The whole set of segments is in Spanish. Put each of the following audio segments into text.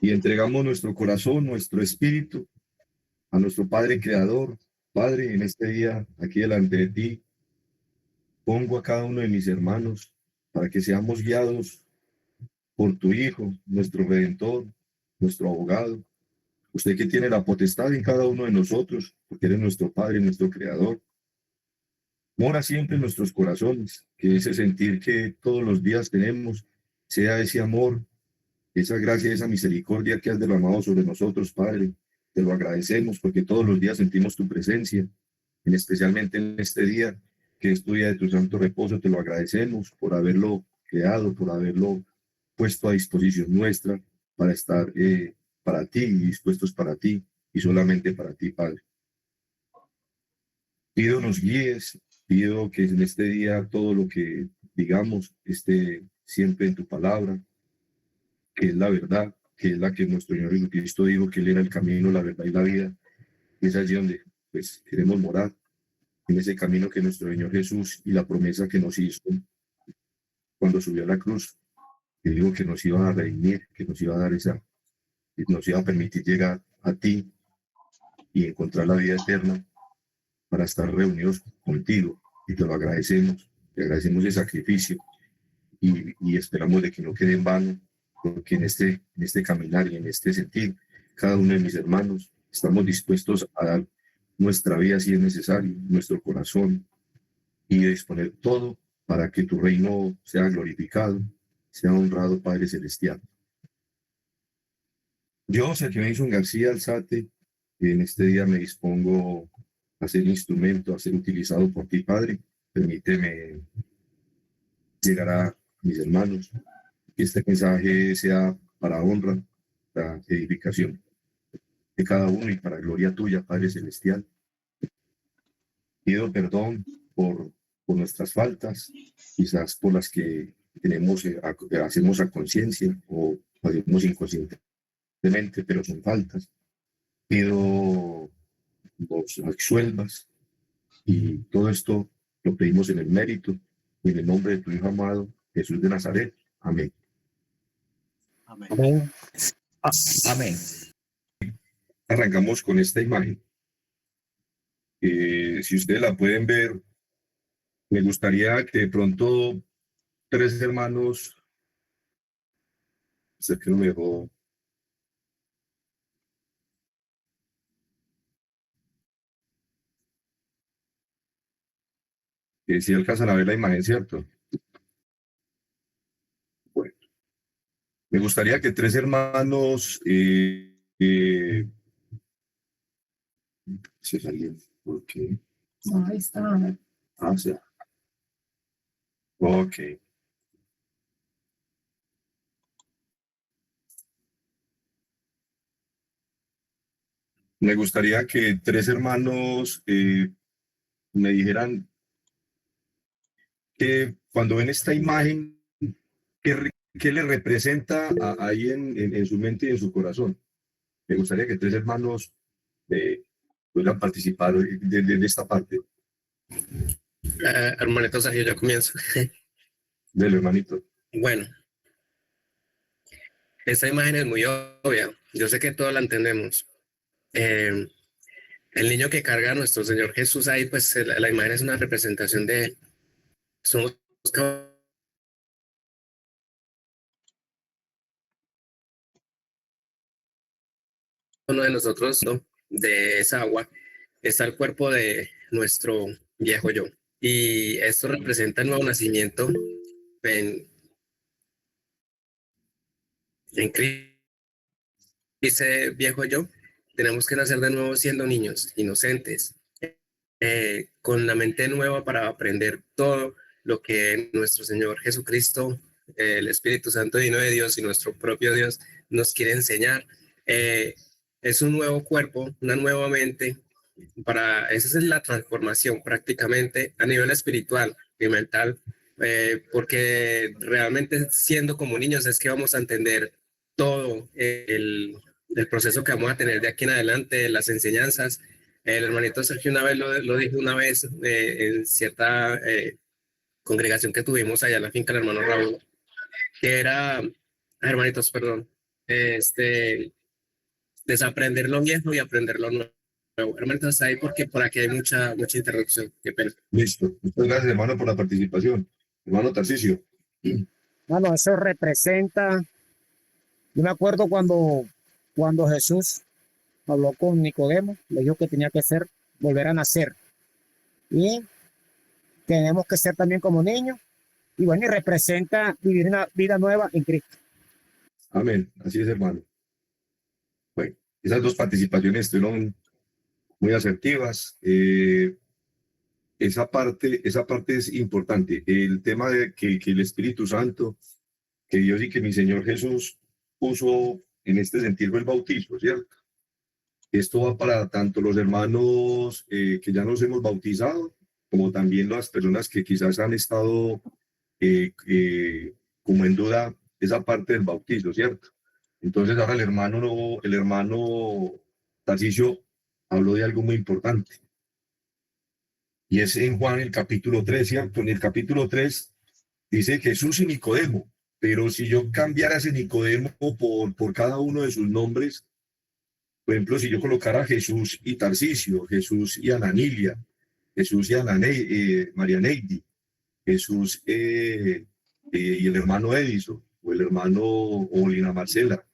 y entregamos nuestro corazón, nuestro espíritu a nuestro Padre Creador. Padre, en este día, aquí delante de ti, pongo a cada uno de mis hermanos para que seamos guiados por tu Hijo, nuestro Redentor, nuestro abogado. Usted que tiene la potestad en cada uno de nosotros, porque eres nuestro Padre, nuestro Creador. Mora siempre en nuestros corazones, que ese sentir que todos los días tenemos sea ese amor, esa gracia, esa misericordia que has derramado sobre nosotros, Padre. Te lo agradecemos porque todos los días sentimos tu presencia, especialmente en este día, que es tu día de tu santo reposo. Te lo agradecemos por haberlo creado, por haberlo puesto a disposición nuestra para estar para ti y dispuestos para ti y solamente para ti, Padre. Pido nos guíes, pido que en este día todo lo que digamos esté siempre en tu palabra, que es la verdad, que es la que nuestro Señor Jesucristo dijo que Él era el camino, la verdad y la vida. Y es allí donde pues queremos morar, en ese camino que nuestro Señor Jesús y la promesa que nos hizo cuando subió a la cruz, que dijo que nos iba a redimir, que nos iba a dar que nos iba a permitir llegar a ti y encontrar la vida eterna para estar reunidos contigo. Y te lo agradecemos, te agradecemos el sacrificio y esperamos de que no quede en vano, porque en este caminar y en este sentir, cada uno de mis hermanos estamos dispuestos a dar nuestra vida si es necesario, nuestro corazón, y a disponer todo para que tu reino sea glorificado, sea honrado, Padre Celestial. Yo, Sergio Nelson García Alzate, en este día me dispongo a ser instrumento, a ser utilizado por ti, Padre. Permíteme llegar a mis hermanos, que este mensaje sea para honra, para edificación de cada uno y para gloria tuya, Padre Celestial. Pido perdón por nuestras faltas, quizás por las que hacemos a conciencia o hacemos inconscientemente, pero son faltas. Pido nos absuelvas y todo esto lo pedimos en el mérito y en el nombre de tu Hijo amado, Jesús de Nazaret. Amén. Amén. Amén. Amén. Arrancamos con esta imagen. Si ustedes la pueden ver, me gustaría que de pronto tres hermanos, sé que no me dejó. Si alcanzan a ver la imagen, ¿cierto? Bueno, me gustaría que tres hermanos se salieron. ¿Por qué? No, ahí está. Ah, sí. Ok. Me gustaría que tres hermanos me dijeran que cuando ven esta imagen, ¿qué le representa ahí en su mente y en su corazón? Me gustaría que tres hermanos puedan participar de esta parte. Hermanito Sergio, yo comienzo. Del hermanito. Bueno, esta imagen es muy obvia. Yo sé que todos la entendemos. El niño que carga a nuestro Señor Jesús ahí, pues la imagen es una representación de él. Somos cada uno de nosotros, ¿no? De esa agua está el cuerpo de nuestro viejo yo. Y esto representa el nuevo nacimiento en Cristo. Dice viejo yo, tenemos que nacer de nuevo siendo niños, inocentes, con la mente nueva para aprender todo lo que nuestro Señor Jesucristo, el Espíritu Santo Divino de Dios y nuestro propio Dios nos quiere enseñar. Es un nuevo cuerpo, una nueva mente. Esa es la transformación prácticamente a nivel espiritual y mental, porque realmente siendo como niños es que vamos a entender todo el proceso que vamos a tener de aquí en adelante, las enseñanzas. El hermanito Sergio una vez lo dijo una vez en cierta congregación que tuvimos allá en la finca del hermano Raúl, que era, hermanitos, perdón, desaprender lo viejo y aprender lo nuevo. Hermano, hasta ahí porque por aquí hay mucha interrupción. Qué pena. Listo. Muchas gracias, hermano, por la participación. Hermano Tarcisio. Bueno, eso representa, yo me acuerdo cuando Jesús habló con Nicodemo, le dijo que tenía que ser, volver a nacer. Y tenemos que ser también como niños. Y bueno, y representa vivir una vida nueva en Cristo. Amén. Así es, hermano. Bueno, esas dos participaciones estuvieron muy asertivas. Esa parte es importante. El tema de que el Espíritu Santo, que Dios y que mi Señor Jesús puso en este sentido el bautismo, ¿cierto? Esto va para tanto los hermanos que ya nos hemos bautizado, como también las personas que quizás han estado como en duda esa parte del bautismo, ¿cierto? Entonces ahora el hermano Tarcisio habló de algo muy importante. Y es en Juan el capítulo 3, ¿cierto? En el capítulo 3 dice Jesús y Nicodemo, pero si yo cambiara ese Nicodemo por cada uno de sus nombres, por ejemplo, si yo colocara Jesús y Tarcisio, Jesús y Ananilia, Jesús y María Neidi, Jesús y el hermano Edison, o el hermano Olina Marcela.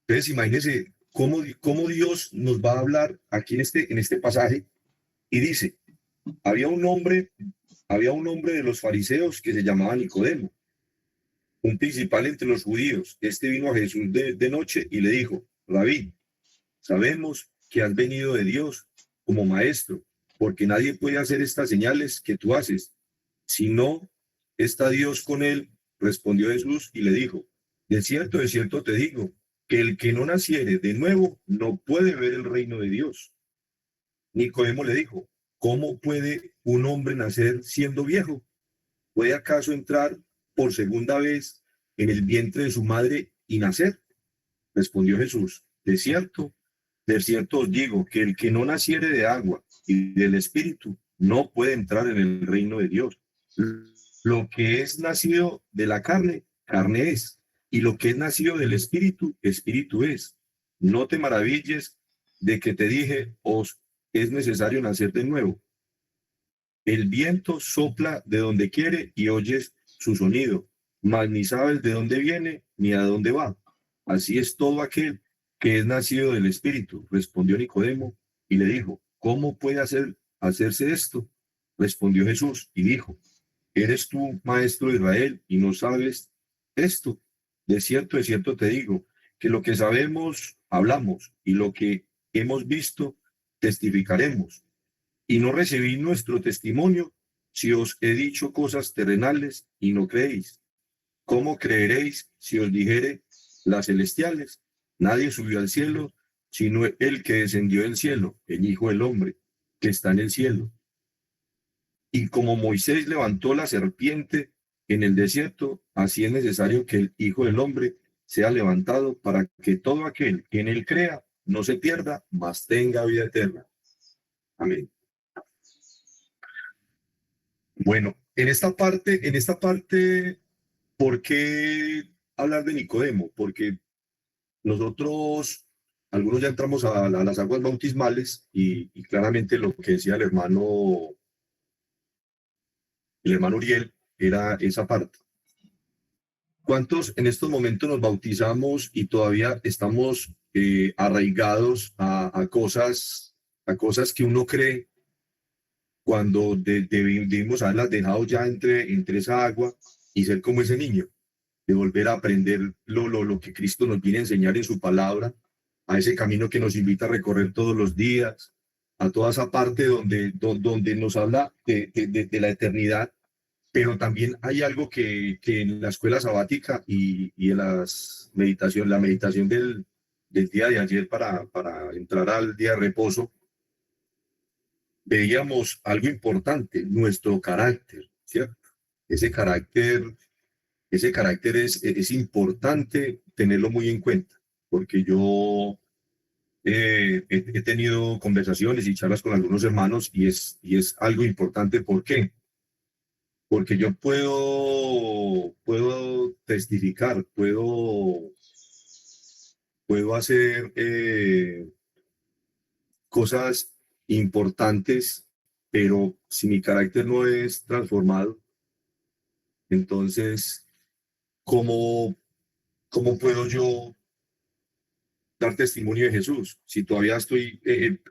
Entonces, imagínense cómo Dios nos va a hablar aquí en este pasaje y dice, había un hombre de los fariseos que se llamaba Nicodemo, un principal entre los judíos. Este vino a Jesús de noche y le dijo, Rabí, sabemos que has venido de Dios como maestro, porque nadie puede hacer estas señales que tú haces, si no está Dios con él. Respondió Jesús y le dijo, de cierto te digo, que el que no naciere de nuevo no puede ver el reino de Dios. Nicodemo le dijo, ¿cómo puede un hombre nacer siendo viejo? ¿Puede acaso entrar por segunda vez en el vientre de su madre y nacer? Respondió Jesús, de cierto os digo, que el que no naciere de agua y del Espíritu no puede entrar en el reino de Dios. Lo que es nacido de la carne, carne es, y lo que es nacido del Espíritu, Espíritu es. No te maravilles de que te dije, os es necesario nacer de nuevo. El viento sopla de donde quiere y oyes su sonido, mas ni sabes de dónde viene ni a dónde va. Así es todo aquel que es nacido del Espíritu. Respondió Nicodemo y le dijo, ¿cómo puede hacerse esto? Respondió Jesús y dijo, ¿eres tú maestro de Israel y no sabes esto? De cierto te digo, que lo que sabemos hablamos y lo que hemos visto testificaremos. Y no recibí nuestro testimonio si os he dicho cosas terrenales y no creéis. ¿Cómo creeréis si os dijere las celestiales? Nadie subió al cielo, sino el que descendió del cielo, el Hijo del Hombre, que está en el cielo. Y como Moisés levantó la serpiente en el desierto, así es necesario que el Hijo del Hombre sea levantado para que todo aquel que en él crea no se pierda, mas tenga vida eterna. Amén. Bueno, en esta parte, ¿por qué hablar de Nicodemo? Porque nosotros, algunos ya entramos a las aguas bautismales y claramente lo que decía el hermano Uriel era esa parte. ¿Cuántos en estos momentos nos bautizamos y todavía estamos arraigados a cosas que uno cree cuando debimos haberlas dejado ya entre esa agua y ser como ese niño, de volver a aprender lo que Cristo nos viene a enseñar en su palabra, a ese camino que nos invita a recorrer todos los días, a toda esa parte donde nos habla de la eternidad, pero también hay algo que en la escuela sabática y en la meditación del día de ayer para entrar al día de reposo, veíamos algo importante, nuestro carácter, ¿cierto? Ese carácter es importante tenerlo muy en cuenta, porque yo he tenido conversaciones y charlas con algunos hermanos y es algo importante. ¿Por qué? Porque yo puedo testificar, puedo puedo hacer cosas importantes, pero si mi carácter no es transformado, entonces, ¿cómo, cómo puedo yo dar testimonio de Jesús si todavía estoy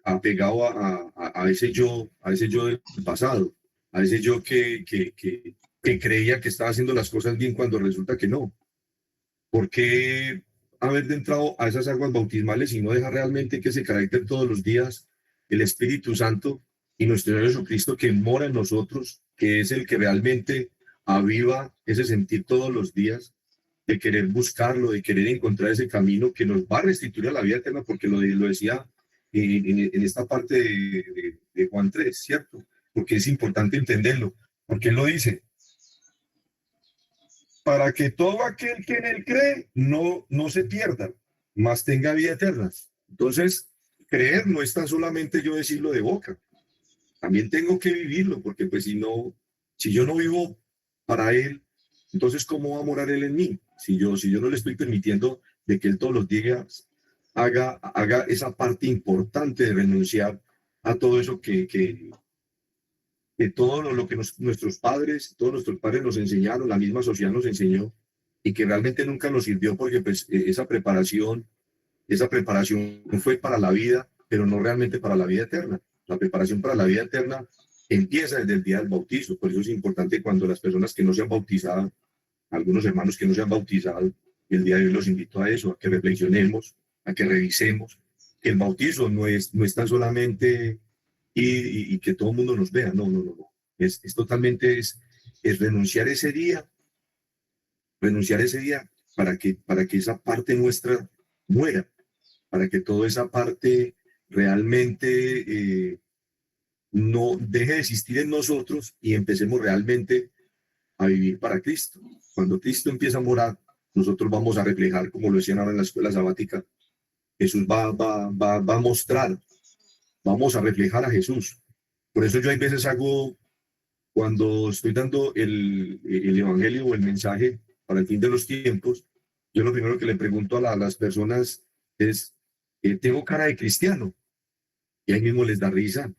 apegado a ese yo del pasado, a ese yo que creía que estaba haciendo las cosas bien cuando resulta que no? ¿Por qué haber entrado a esas aguas bautismales y no dejar realmente que ese carácter todos los días, el Espíritu Santo y nuestro Señor Jesucristo que mora en nosotros, que es el que realmente aviva ese sentir todos los días, de querer buscarlo, de querer encontrar ese camino que nos va a restituir a la vida eterna, porque lo decía en esta parte de Juan 3, ¿cierto? Porque es importante entenderlo, porque él lo dice, para que todo aquel que en él cree no se pierda, mas tenga vida eterna. Entonces, creer no es tan solamente yo decirlo de boca, también tengo que vivirlo, porque pues si yo no vivo para él, entonces ¿cómo va a morar él en mí? Si yo no le estoy permitiendo de que él todos los días haga esa parte importante de renunciar a todo eso que todo lo que todos nuestros padres nos enseñaron, la misma sociedad nos enseñó, y que realmente nunca nos sirvió porque pues esa preparación fue para la vida, pero no realmente para la vida eterna. La preparación para la vida eterna empieza desde el día del bautizo. Por eso es importante cuando las personas que no se han bautizado, algunos hermanos que no se han bautizado, el día de hoy los invito a eso, a que reflexionemos, a que revisemos, que el bautizo no es tan solamente y que todo el mundo nos vea, no. Es totalmente, es renunciar ese día para que esa parte nuestra muera, para que toda esa parte realmente no deje de existir en nosotros y empecemos realmente a vivir para Cristo. Cuando Cristo empieza a morar, nosotros vamos a reflejar, como lo decían ahora en la escuela sabática, Jesús va a mostrar, vamos a reflejar a Jesús. Por eso yo hay veces cuando estoy dando el evangelio o el mensaje para el fin de los tiempos, yo lo primero que le pregunto a las personas es, ¿tengo cara de cristiano? Y ahí mismo les da risa.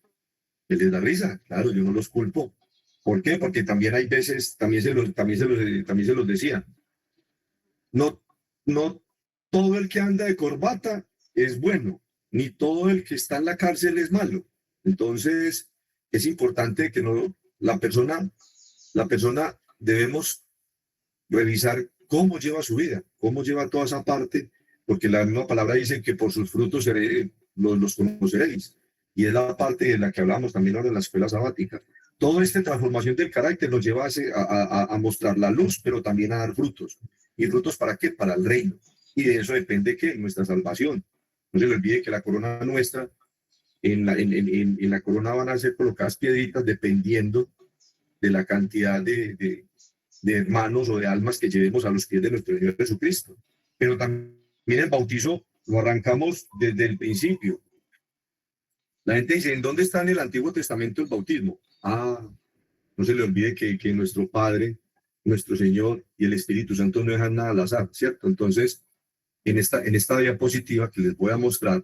Les da risa, claro, yo no los culpo. ¿Por qué? Porque también hay veces, también se los decía, no, no todo el que anda de corbata es bueno, ni todo el que está en la cárcel es malo. Entonces, es importante que no, la persona debemos revisar cómo lleva su vida, cómo lleva toda esa parte, porque la misma palabra dice que por sus frutos los conoceréis. Y es la parte de la que hablamos también ahora en la escuela sabática. Toda esta transformación del carácter nos lleva a mostrar la luz, pero también a dar frutos. ¿Y frutos para qué? Para el reino. Y de eso depende que nuestra salvación. No se le olvide que la corona nuestra, en la corona van a ser colocadas piedritas dependiendo de la cantidad de hermanos o de almas que llevemos a los pies de nuestro Señor Jesucristo. Pero también el bautizo lo arrancamos desde el principio. La gente dice, ¿en dónde está en el Antiguo Testamento el bautismo? No se le olvide que nuestro Padre, nuestro Señor y el Espíritu Santo no dejan nada al azar, ¿cierto? Entonces, en esta diapositiva que les voy a mostrar,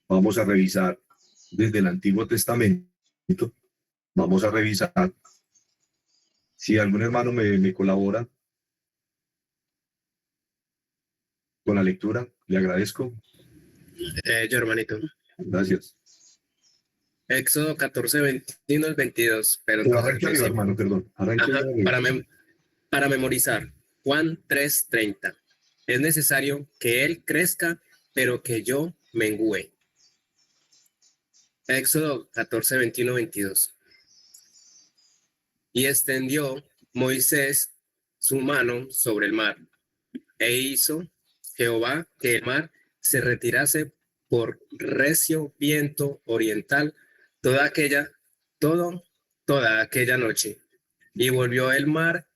vamos a revisar desde el Antiguo Testamento, vamos a revisar, si algún hermano me colabora con la lectura, le agradezco. Yo, hermanito. Gracias. Éxodo 14, 21 al 22. Pero Pero entonces, arranque arriba, hermano, perdón. Arranque arriba. Para memorizar, Juan 3:30. Es necesario que Él crezca, pero que yo mengüe. Éxodo 14, 21, 22. Y extendió Moisés su mano sobre el mar, e hizo Jehová que el mar se retirase por recio viento oriental toda aquella noche. Y volvió el mar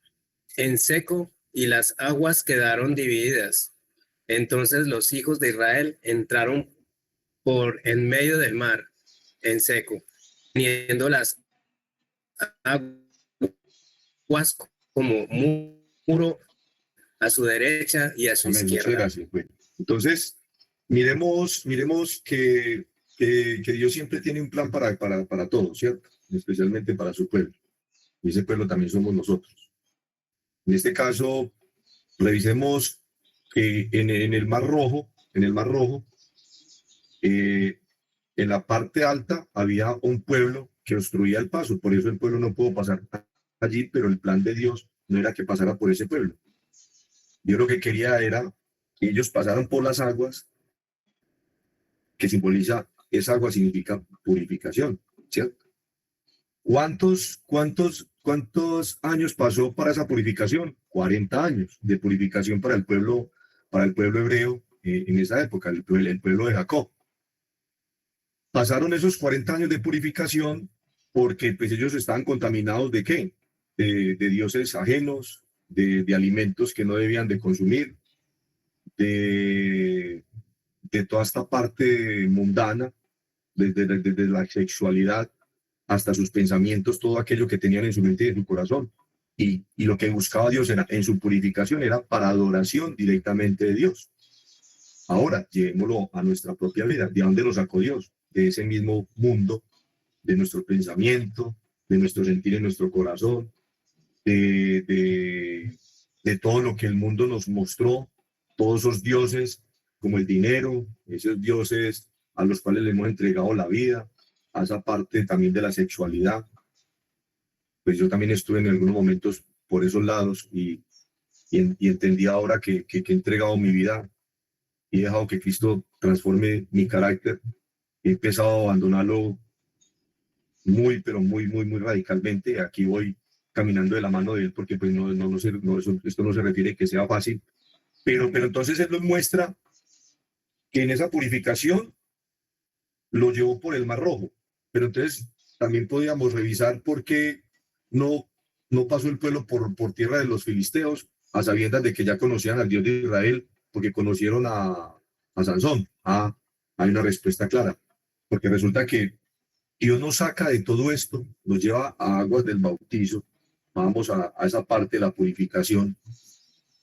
en seco y las aguas quedaron divididas. Entonces los hijos de Israel entraron por en medio del mar en seco, teniendo las aguas como muro a su derecha y a su Amén. izquierda. Muchas gracias. Bueno, Entonces, miremos que Dios siempre tiene un plan para todos, ¿cierto? Especialmente para su pueblo. Y ese pueblo también somos nosotros. En este caso, revisemos que en el Mar Rojo, en la parte alta había un pueblo que obstruía el paso, por eso el pueblo no pudo pasar allí, pero el plan de Dios no era que pasara por ese pueblo. Dios lo que quería era que ellos pasaran por las aguas, que simboliza, esa agua significa purificación, ¿cierto? ¿Cuántos años pasó para esa purificación? 40 años de purificación para el pueblo hebreo en esa época, el pueblo de Jacob. Pasaron esos 40 años de purificación porque pues ellos estaban contaminados ¿de qué? De dioses ajenos, de alimentos que no debían de consumir, de toda esta parte mundana, desde la sexualidad hasta sus pensamientos, todo aquello que tenían en su mente y en su corazón. Y lo que buscaba Dios en su purificación era para adoración directamente de Dios. Ahora, llevémoslo a nuestra propia vida. ¿De dónde lo sacó Dios? De ese mismo mundo, de nuestro pensamiento, de nuestro sentir en nuestro corazón, de todo lo que el mundo nos mostró, todos esos dioses como el dinero, esos dioses a los cuales le hemos entregado la vida, a esa parte también de la sexualidad. Pues yo también estuve en algunos momentos por esos lados y entendí ahora que he entregado mi vida y he dejado que Cristo transforme mi carácter. He empezado a abandonarlo muy, pero muy, muy, muy radicalmente. Aquí voy caminando de la mano de Él porque pues esto no se refiere a que sea fácil. Pero entonces Él nos muestra que en esa purificación lo llevó por el Mar Rojo. Pero entonces también podíamos revisar por qué no pasó el pueblo por tierra de los filisteos, a sabiendas de que ya conocían al Dios de Israel, porque conocieron a Sansón. Hay una respuesta clara, porque resulta que Dios nos saca de todo esto, nos lleva a aguas del bautizo, vamos a esa parte de la purificación,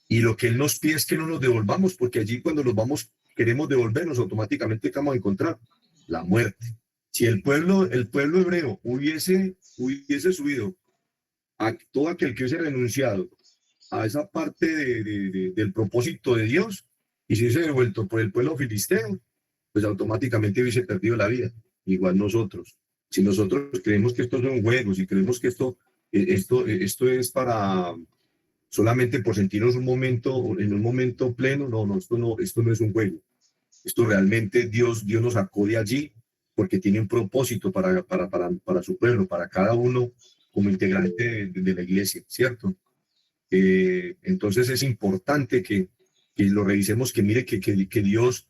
y lo que Él nos pide es que no nos devolvamos, porque allí cuando nos vamos, queremos devolvernos, automáticamente ¿qué vamos a encontrar? La muerte. Si el pueblo hebreo hubiese subido a todo aquel que hubiese renunciado a esa parte del propósito de Dios y se hubiese devuelto por el pueblo filisteo, pues automáticamente hubiese perdido la vida. Igual nosotros. Si nosotros creemos que estos son juegos y creemos que esto es para solamente por sentirnos en un momento pleno, no, esto no es un juego. Esto realmente Dios nos sacó de allí porque tiene un propósito para su pueblo, para cada uno como integrante de la iglesia, ¿cierto? Entonces es importante que lo revisemos, que mire que Dios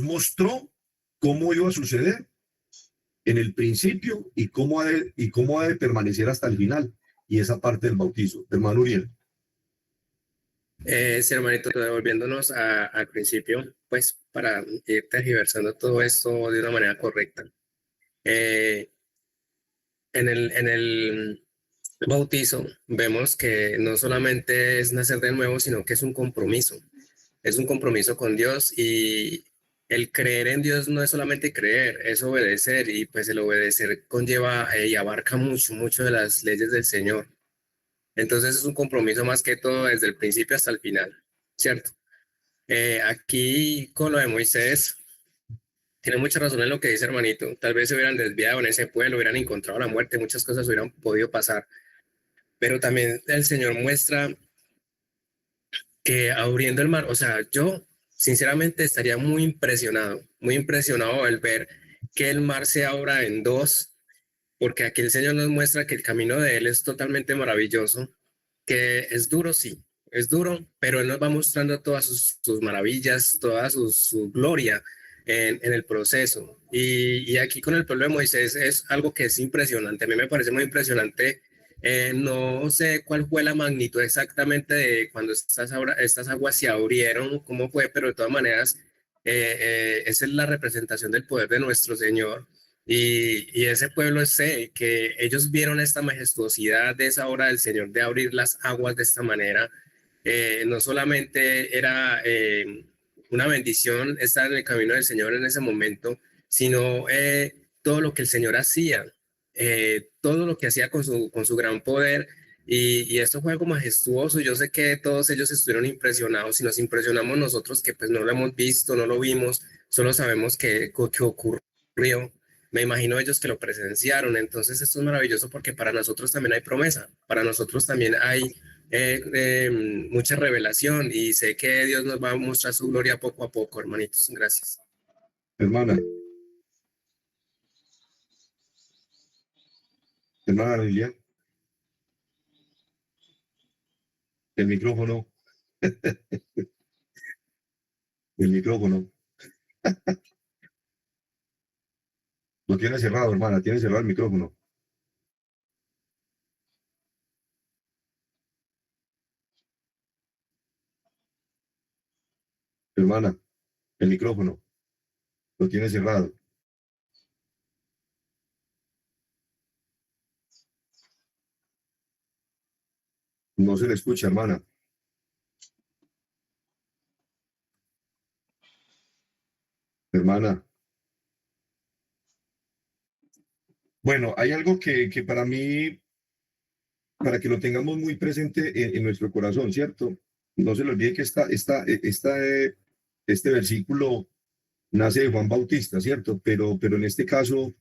mostró cómo iba a suceder en el principio y cómo ha de permanecer hasta el final, y esa parte del bautizo. Hermano Uriel. Sí, hermanito, devolviéndonos al principio, pues para ir tergiversando todo esto de una manera correcta. En el bautizo vemos que no solamente es nacer de nuevo, sino que es un compromiso. Es un compromiso con Dios, y el creer en Dios no es solamente creer, es obedecer, y pues el obedecer conlleva y abarca mucho de las leyes del Señor. Entonces es un compromiso más que todo desde el principio hasta el final, ¿cierto? Aquí con lo de Moisés, tiene mucha razón en lo que dice, hermanito. Tal vez se hubieran desviado en ese pueblo, hubieran encontrado la muerte, muchas cosas hubieran podido pasar. Pero también el Señor muestra que abriendo el mar, o sea, yo sinceramente estaría muy impresionado al ver que el mar se abra en dos, porque aquí el Señor nos muestra que el camino de Él es totalmente maravilloso, que es duro, sí, es duro, pero Él nos va mostrando todas sus maravillas, toda su gloria en el proceso. Y aquí con el pueblo de Moisés es algo que es impresionante. A mí me parece muy impresionante. No sé cuál fue la magnitud exactamente de cuando estas aguas se abrieron, cómo fue, pero de todas maneras, esa es la representación del poder de nuestro Señor. Y ese pueblo sé que ellos vieron esta majestuosidad de esa obra del Señor de abrir las aguas de esta manera. No solamente era una bendición estar en el camino del Señor en ese momento, sino todo lo que el Señor hacía, todo lo que hacía con su gran poder. Y esto fue algo majestuoso. Yo sé que todos ellos estuvieron impresionados y nos impresionamos nosotros que pues no lo hemos visto, no lo vimos, solo sabemos que ocurrió. Me imagino ellos que lo presenciaron. Entonces esto es maravilloso porque para nosotros también hay promesa, para nosotros también hay mucha revelación y sé que Dios nos va a mostrar su gloria poco a poco, hermanitos. Gracias. Hermana Lilia, el micrófono, el micrófono. Lo tiene cerrado, hermana, tiene cerrado el micrófono. Hermana, el micrófono, lo tiene cerrado. No se le escucha, hermana. Hermana. Bueno, hay algo que para mí, para que lo tengamos muy presente en nuestro corazón, ¿cierto? No se le olvide que este versículo nace de Juan Bautista, ¿cierto? Pero en este caso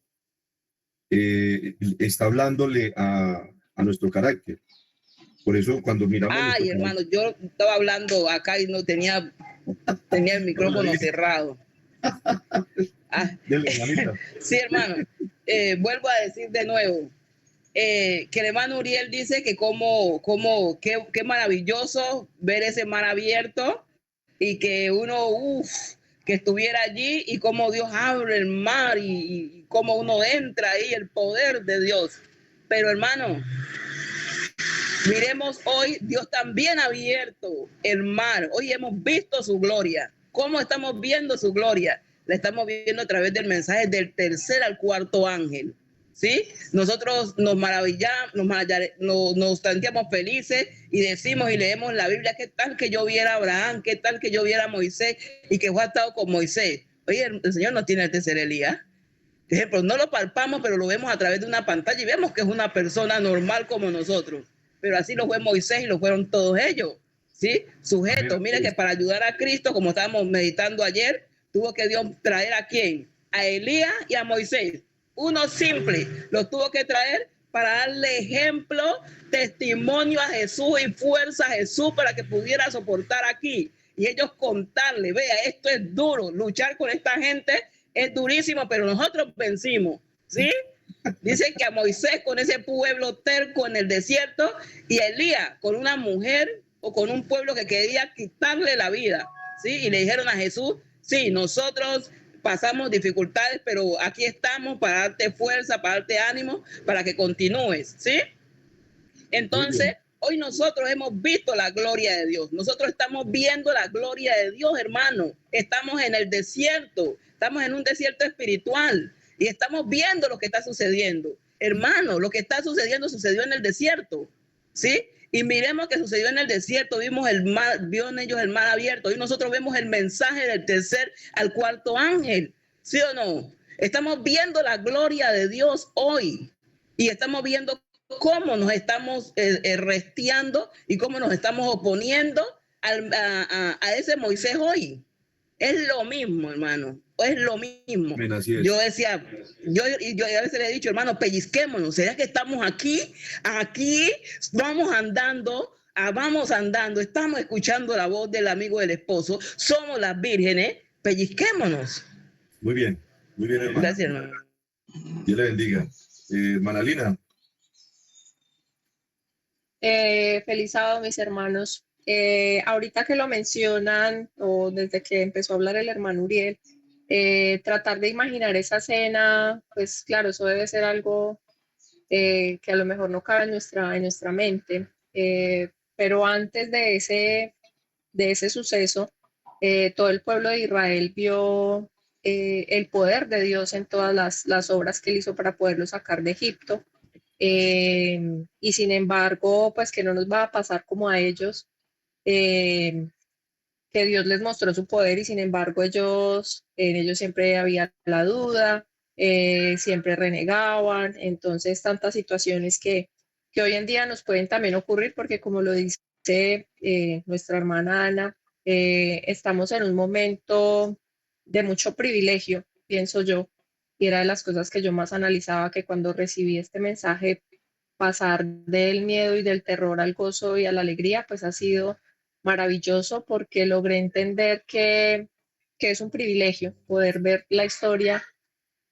está hablándole a nuestro carácter. Por eso cuando miramos... Ay, hermano, yo estaba hablando acá y no tenía el micrófono cerrado. Sí, hermano. Vuelvo a decir de nuevo que el hermano Uriel dice que qué maravilloso ver ese mar abierto y que uno, que estuviera allí y cómo Dios abre el mar y cómo uno entra ahí, el poder de Dios. Pero hermano, miremos hoy, Dios también ha abierto el mar. Hoy hemos visto su gloria. ¿Cómo estamos viendo su gloria? La estamos viendo a través del mensaje del tercer al cuarto ángel. ¿Sí? Nosotros nos maravillamos, nos sentíamos felices y decimos y leemos la Biblia, ¿qué tal que yo viera a Abraham? ¿Qué tal que yo viera a Moisés y que fue estado con Moisés? Oye, el Señor no tiene el tercer Elías. Por ejemplo, no lo palpamos, pero lo vemos a través de una pantalla y vemos que es una persona normal como nosotros. Pero así lo fue Moisés y lo fueron todos ellos, ¿sí? Sujetos. Mira que para ayudar a Cristo, como estábamos meditando ayer, tuvo que Dios traer ¿a quién? A Elías y a Moisés. Uno simple, los tuvo que traer para darle ejemplo, testimonio a Jesús y fuerza a Jesús para que pudiera soportar aquí. Y ellos contarle, vea, esto es duro, luchar con esta gente es durísimo, pero nosotros vencimos, ¿sí? Dice que a Moisés con ese pueblo terco en el desierto y a Elías con una mujer o con un pueblo que quería quitarle la vida, ¿sí? Y le dijeron a Jesús, sí, nosotros pasamos dificultades, pero aquí estamos para darte fuerza, para darte ánimo, para que continúes, ¿sí? Entonces, hoy nosotros hemos visto la gloria de Dios. Nosotros estamos viendo la gloria de Dios, hermano. Estamos en el desierto, estamos en un desierto espiritual y estamos viendo lo que está sucediendo. Hermano, lo que está sucediendo sucedió en el desierto, ¿sí? Y miremos que sucedió en el desierto, vimos el mar, vieron ellos el mar abierto. Hoy nosotros vemos el mensaje del tercer al cuarto ángel, ¿sí o no? Estamos viendo la gloria de Dios hoy y estamos viendo cómo nos estamos resteando y cómo nos estamos oponiendo a ese Moisés hoy. Es lo mismo, hermano. Es lo mismo. Bien, así es. Yo decía, yo a veces le he dicho, hermano, pellizquémonos. ¿Será que estamos aquí? Aquí vamos andando, estamos escuchando la voz del amigo del esposo, somos las vírgenes, pellizquémonos. Muy bien, hermano. Gracias, hermano. Dios le bendiga. Hermana Lina. Feliz sábado, mis hermanos. Ahorita que lo mencionan, o desde que empezó a hablar el hermano Uriel, tratar de imaginar esa escena, pues claro, eso debe ser algo que a lo mejor no cabe en nuestra mente. Pero antes de ese suceso, todo el pueblo de Israel vio el poder de Dios en todas las obras que él hizo para poderlo sacar de Egipto. Y sin embargo, pues que no nos va a pasar como a ellos, que que Dios les mostró su poder y sin embargo en ellos siempre había la duda, siempre renegaban. Entonces, tantas situaciones que hoy en día nos pueden también ocurrir porque como lo dice nuestra hermana Ana, estamos en un momento de mucho privilegio, pienso yo, y era de las cosas que yo más analizaba, que cuando recibí este mensaje, pasar del miedo y del terror al gozo y a la alegría, pues ha sido maravilloso porque logré entender que es un privilegio poder ver la historia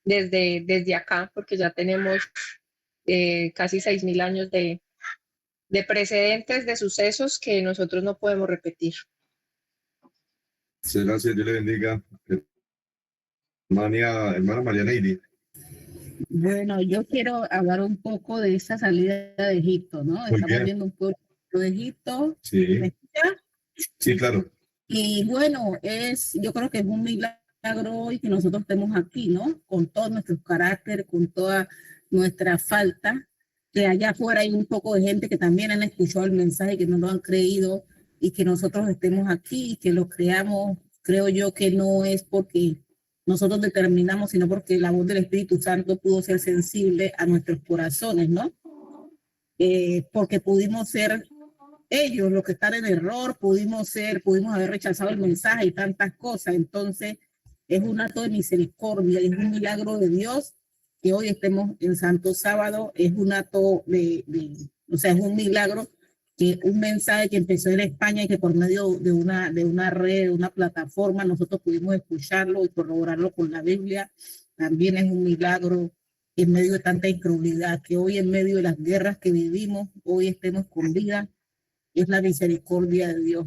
desde acá, porque ya tenemos casi 6.000 años de precedentes, de sucesos que nosotros no podemos repetir. Gracias, Dios le bendiga. Hermana María Neidi. Bueno, yo quiero hablar un poco de esa salida de Egipto, ¿no? Muy Estamos bien. viendo un pueblo de Egipto. Sí, ¿Me escucha? sí, claro. Y bueno, yo creo que es un milagro y que nosotros estemos aquí, ¿no? Con todo nuestro carácter, con toda nuestra falta, que allá afuera hay un poco de gente que también han escuchado el mensaje, que no lo han creído, y que nosotros estemos aquí, que lo creamos. Creo yo que no es porque nosotros determinamos, sino porque la voz del Espíritu Santo pudo ser sensible a nuestros corazones, ¿no? Porque pudimos ser ellos los que están en error, pudimos haber rechazado el mensaje y tantas cosas. Entonces, es un acto de misericordia, es un milagro de Dios que hoy estemos en Santo Sábado, es un acto o sea, es un milagro, que un mensaje que empezó en España y que por medio de una red, de una plataforma, nosotros pudimos escucharlo y corroborarlo con la Biblia. También es un milagro en medio de tanta incredulidad, que hoy en medio de las guerras que vivimos, hoy estemos con vida. Es la misericordia de Dios.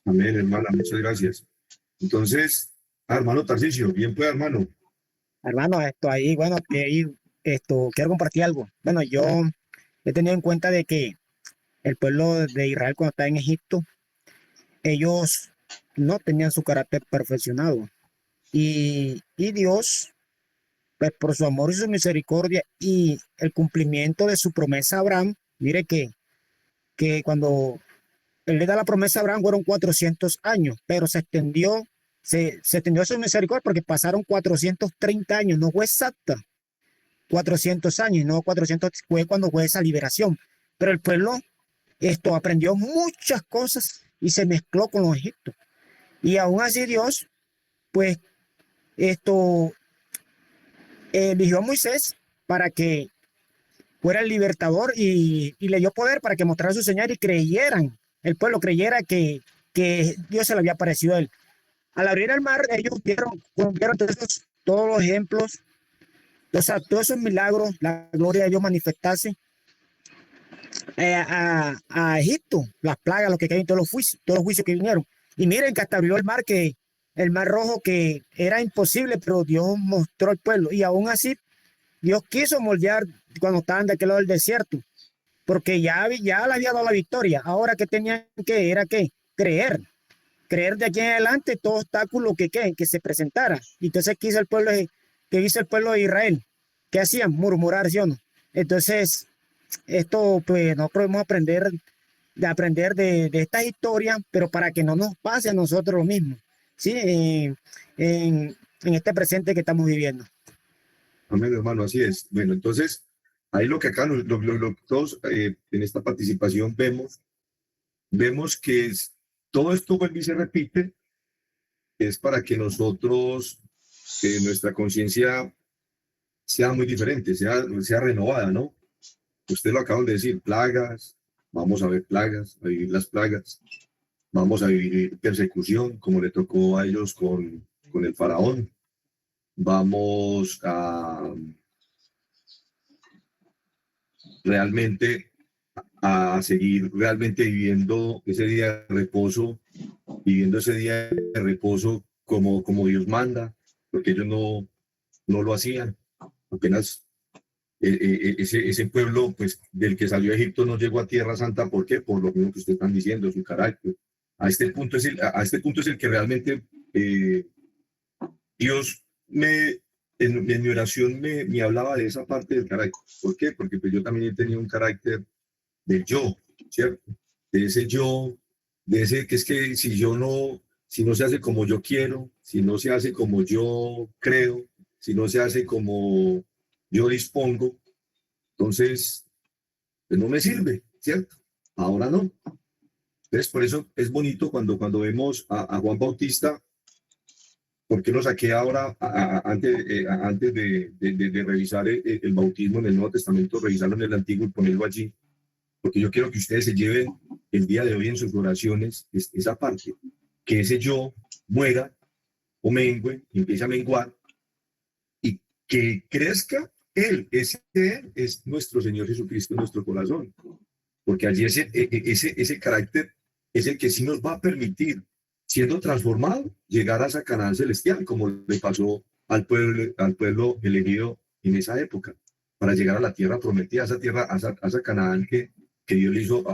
Amén, hermana, muchas gracias. Entonces, hermano Tarcisio, bien pues, hermano. Hermano, ahí, bueno, que ahí, quiero compartir algo. Bueno, yo he tenido en cuenta de que el pueblo de Israel cuando está en Egipto, ellos no tenían su carácter perfeccionado. Y Dios, pues por su amor y su misericordia y el cumplimiento de su promesa a Abraham, mire que cuando él le da la promesa a Abraham fueron 400 años, pero se extendió su misericordia porque pasaron 430 años, no fue exacta 400 años, no 400 fue cuando fue esa liberación, pero el pueblo aprendió muchas cosas y se mezcló con los egipcios. Y aún así Dios, pues, eligió a Moisés para que fuera el libertador y le dio poder para que mostrara su señal y creyeran, el pueblo creyera que Dios se le había aparecido a él. Al abrir el mar, ellos vieron todos los ejemplos, o sea, todos esos milagros, la gloria de Dios manifestarse a Egipto, las plagas, lo que caen, todos los juicios que vinieron. Y miren que hasta abrió el mar, que el mar rojo, que era imposible, pero Dios mostró al pueblo. Y aún así, Dios quiso moldear cuando estaban de aquel lado del desierto, porque ya le había dado la victoria. Ahora que tenían era que creer de aquí en adelante todo obstáculo que se presentara. Y entonces ¿qué hizo el pueblo de Israel? ¿Qué hacían? Murmurar, ¿sí o no? Entonces, esto pues no podemos aprender de esta historia, pero para que no nos pase a nosotros lo mismo, ¿sí? En este presente que estamos viviendo. Amén, hermano, así es. Bueno, entonces, ahí lo que acá todos en esta participación vemos que todo esto vuelve y se repite, es para que nosotros, nuestra conciencia sea muy diferente, sea renovada, ¿no? Ustedes lo acaban de decir, plagas, vamos a ver plagas, a vivir las plagas, vamos a vivir persecución, como le tocó a ellos con el faraón, vamos a realmente a seguir realmente viviendo ese día de reposo, como Dios manda, porque ellos no lo hacían. Apenas ese pueblo pues, del que salió a Egipto no llegó a Tierra Santa. ¿Por qué? Por lo mismo que ustedes están diciendo, su carácter. A este punto es el que realmente Dios en mi oración me hablaba de esa parte del carácter. ¿Por qué? Porque pues, yo también he tenido un carácter del yo, ¿cierto? De ese yo de ese que es que si no se hace como yo quiero, si no se hace como yo creo, si no se hace como yo dispongo, entonces pues no me sirve, ¿cierto? Ahora no. Entonces, por eso es bonito cuando vemos a Juan Bautista, porque lo saqué ahora antes de revisar el bautismo en el Nuevo Testamento, revisarlo en el Antiguo y ponerlo allí, porque yo quiero que ustedes se lleven el día de hoy en sus oraciones esa parte, que ese yo muera o mengue, empiece a menguar y que crezca Él, ese Él es nuestro Señor Jesucristo en nuestro corazón, porque allí ese carácter es el que sí nos va a permitir, siendo transformado, llegar a esa Canaán celestial, como le pasó al pueblo elegido en esa época, para llegar a la tierra prometida, a esa tierra, a esa Canaán que Dios le hizo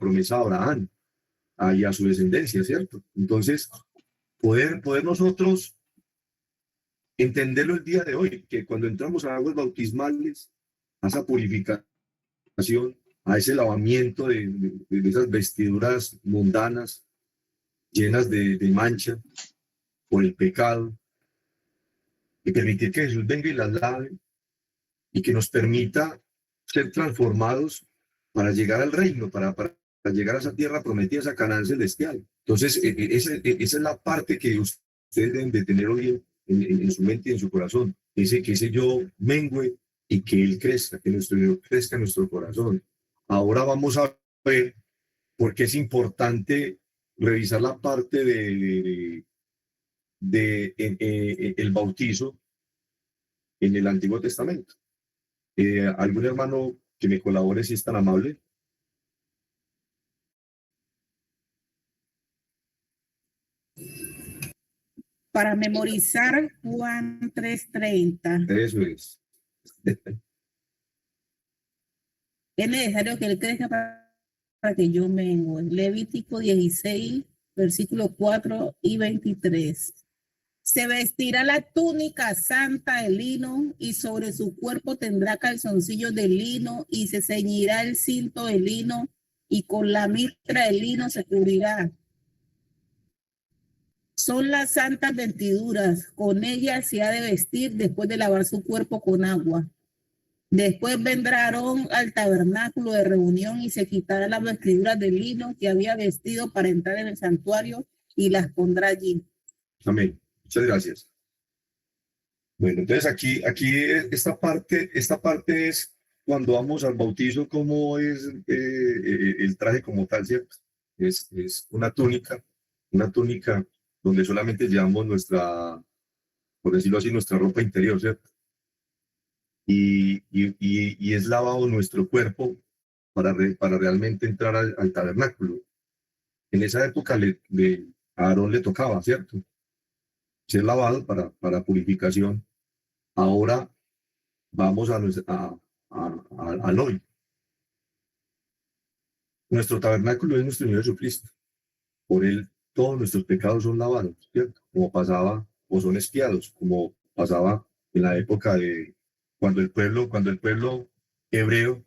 promesa a Abraham y a su descendencia, ¿cierto? Entonces, poder nosotros entenderlo el día de hoy, que cuando entramos a aguas bautismales, a esa purificación, a ese lavamiento de esas vestiduras mundanas, llenas de mancha por el pecado, y permitir que Jesús venga y las lave, y que nos permita ser transformados para llegar al reino, para llegar a esa tierra prometida, esa Canaán celestial. Entonces, esa es la parte que ustedes deben de tener hoy en su mente y en su corazón, que ese yo mengüe y que Él crezca, que nuestro Dios crezca en nuestro corazón. Ahora vamos a ver por qué es importante revisar la parte el bautizo en el Antiguo Testamento. ¿Algún hermano que me colabore si es tan amable? Para memorizar Juan 3:30. Eso es. Es necesario que Él crezca para que yo mengue. Levítico 16, versículos 4 y 23. Se vestirá la túnica santa de lino y sobre su cuerpo tendrá calzoncillos de lino y se ceñirá el cinto de lino y con la mitra de lino se cubrirá. Son las santas vestiduras, con ellas se ha de vestir después de lavar su cuerpo con agua. Después vendrá Aarón al tabernáculo de reunión y se quitará las vestiduras de lino que había vestido para entrar en el santuario y las pondrá allí. Amén. Muchas gracias. Bueno, entonces aquí esta parte es cuando vamos al bautizo, cómo es el traje como tal, ¿cierto? Es una túnica donde solamente llevamos nuestra, por decirlo así, nuestra ropa interior, ¿cierto? Y es lavado nuestro cuerpo para realmente entrar al tabernáculo. En esa época a Aarón le tocaba, ¿cierto? Ser lavado para purificación. Ahora vamos al hoy. Nuestro tabernáculo es nuestro Señor Jesucristo. Por Él todos nuestros pecados son lavados, ¿cierto? Como pasaba, o son expiados, como pasaba en la época de cuando el pueblo hebreo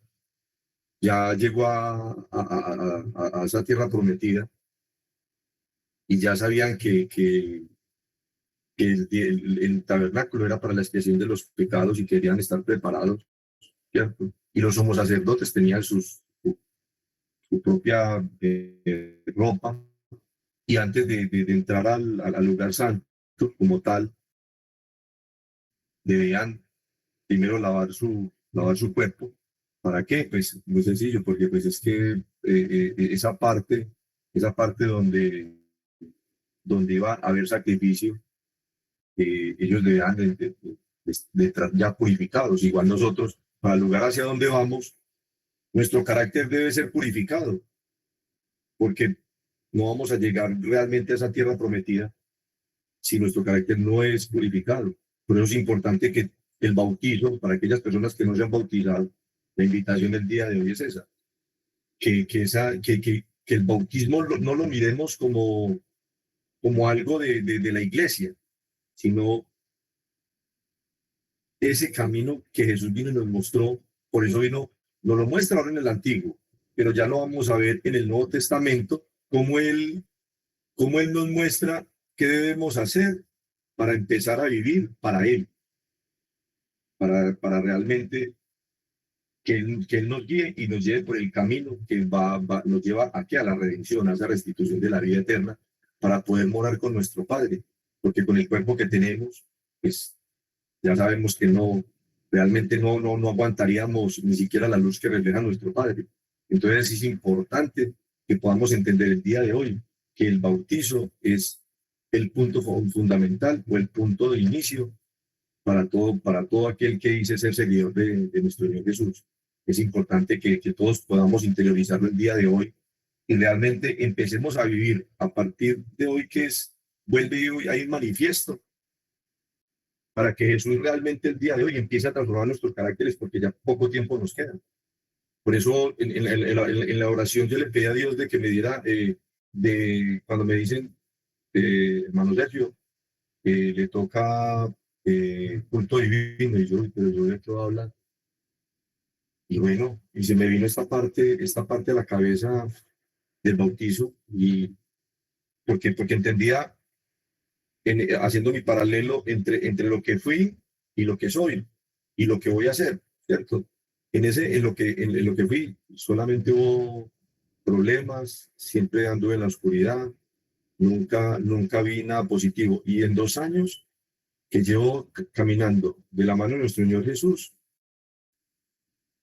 ya llegó a esa tierra prometida y ya sabían que el tabernáculo era para la expiación de los pecados y querían estar preparados, ¿cierto? Y los somos sacerdotes tenían su propia ropa, y antes de entrar al lugar santo como tal, debían primero lavar su cuerpo. ¿Para qué? Pues muy sencillo, porque pues es que esa parte donde iba a haber sacrificio, ellos debían de ya purificados. Igual nosotros, para el lugar hacia donde vamos, nuestro carácter debe ser purificado, porque no vamos a llegar realmente a esa tierra prometida si nuestro carácter no es purificado. Por eso es importante que el bautizo, para aquellas personas que no se han bautizado, la invitación del día de hoy es esa, que el bautismo no lo miremos como algo de la iglesia, sino ese camino que Jesús vino y nos mostró. Por eso nos lo muestra ahora en el Antiguo, pero ya lo vamos a ver en el Nuevo Testamento, cómo él nos muestra qué debemos hacer para empezar a vivir para Él, para realmente que él nos guíe y nos lleve por el camino que nos lleva aquí a la redención, a esa restitución de la vida eterna, para poder morar con nuestro Padre, porque con el cuerpo que tenemos, pues ya sabemos que realmente no aguantaríamos ni siquiera la luz que refleja nuestro Padre. Entonces es importante que podamos entender el día de hoy que el bautizo es el punto fundamental o el punto de inicio para todo aquel que dice ser seguidor de nuestro Señor Jesús. Es importante que todos podamos interiorizarlo el día de hoy y realmente empecemos a vivir a partir de hoy, que vuelve hoy a ir manifiesto, para que Jesús realmente el día de hoy empiece a transformar nuestros caracteres, porque ya poco tiempo nos queda. Por eso en la oración yo le pedí a Dios de que me diera, cuando me dicen, hermano Sergio, le toca culto divino, y pero yo de qué voy a hablar. Y bueno, y se me vino esta parte a la cabeza del bautizo, y porque entendía, haciendo mi paralelo entre lo que fui y lo que soy y lo que voy a hacer, ¿cierto? En lo que fui solamente hubo problemas, siempre anduve en la oscuridad, nunca vi nada positivo. Y en 2 años que llevo caminando de la mano de nuestro Señor Jesús,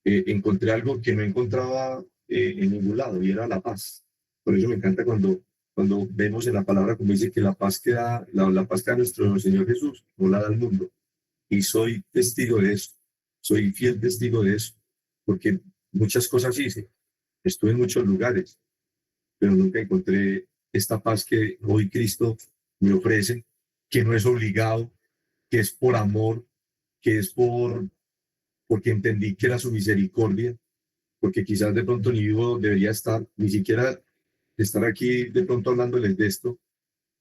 encontré algo que no encontraba en ningún lado, y era la paz. Por eso me encanta cuando vemos en la palabra, como dice, que la paz que da nuestro Señor Jesús no la da al mundo. Y soy testigo de eso, soy fiel testigo de eso, porque muchas cosas hice, estuve en muchos lugares, pero nunca encontré esta paz que hoy Cristo me ofrece, que no es obligado, que es por amor, que es porque entendí que era su misericordia, porque quizás de pronto ni vivo debería estar, ni siquiera estar aquí de pronto hablándoles de esto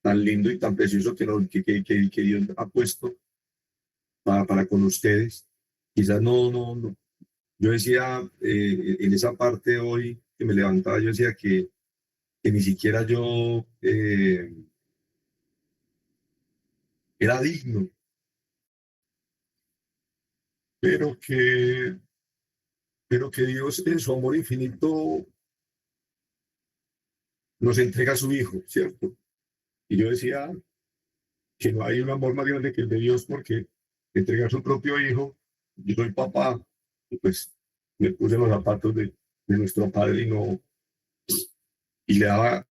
tan lindo y tan precioso que Dios ha puesto para con ustedes. Quizás no. Yo decía, en esa parte hoy que me levantaba, yo decía que ni siquiera yo era digno, pero que Dios en su amor infinito nos entrega a su Hijo, ¿cierto? Y yo decía que no hay un amor más grande que el de Dios, porque entrega a su propio Hijo. Yo soy papá, y pues me puse en los zapatos de nuestro Padre y le daba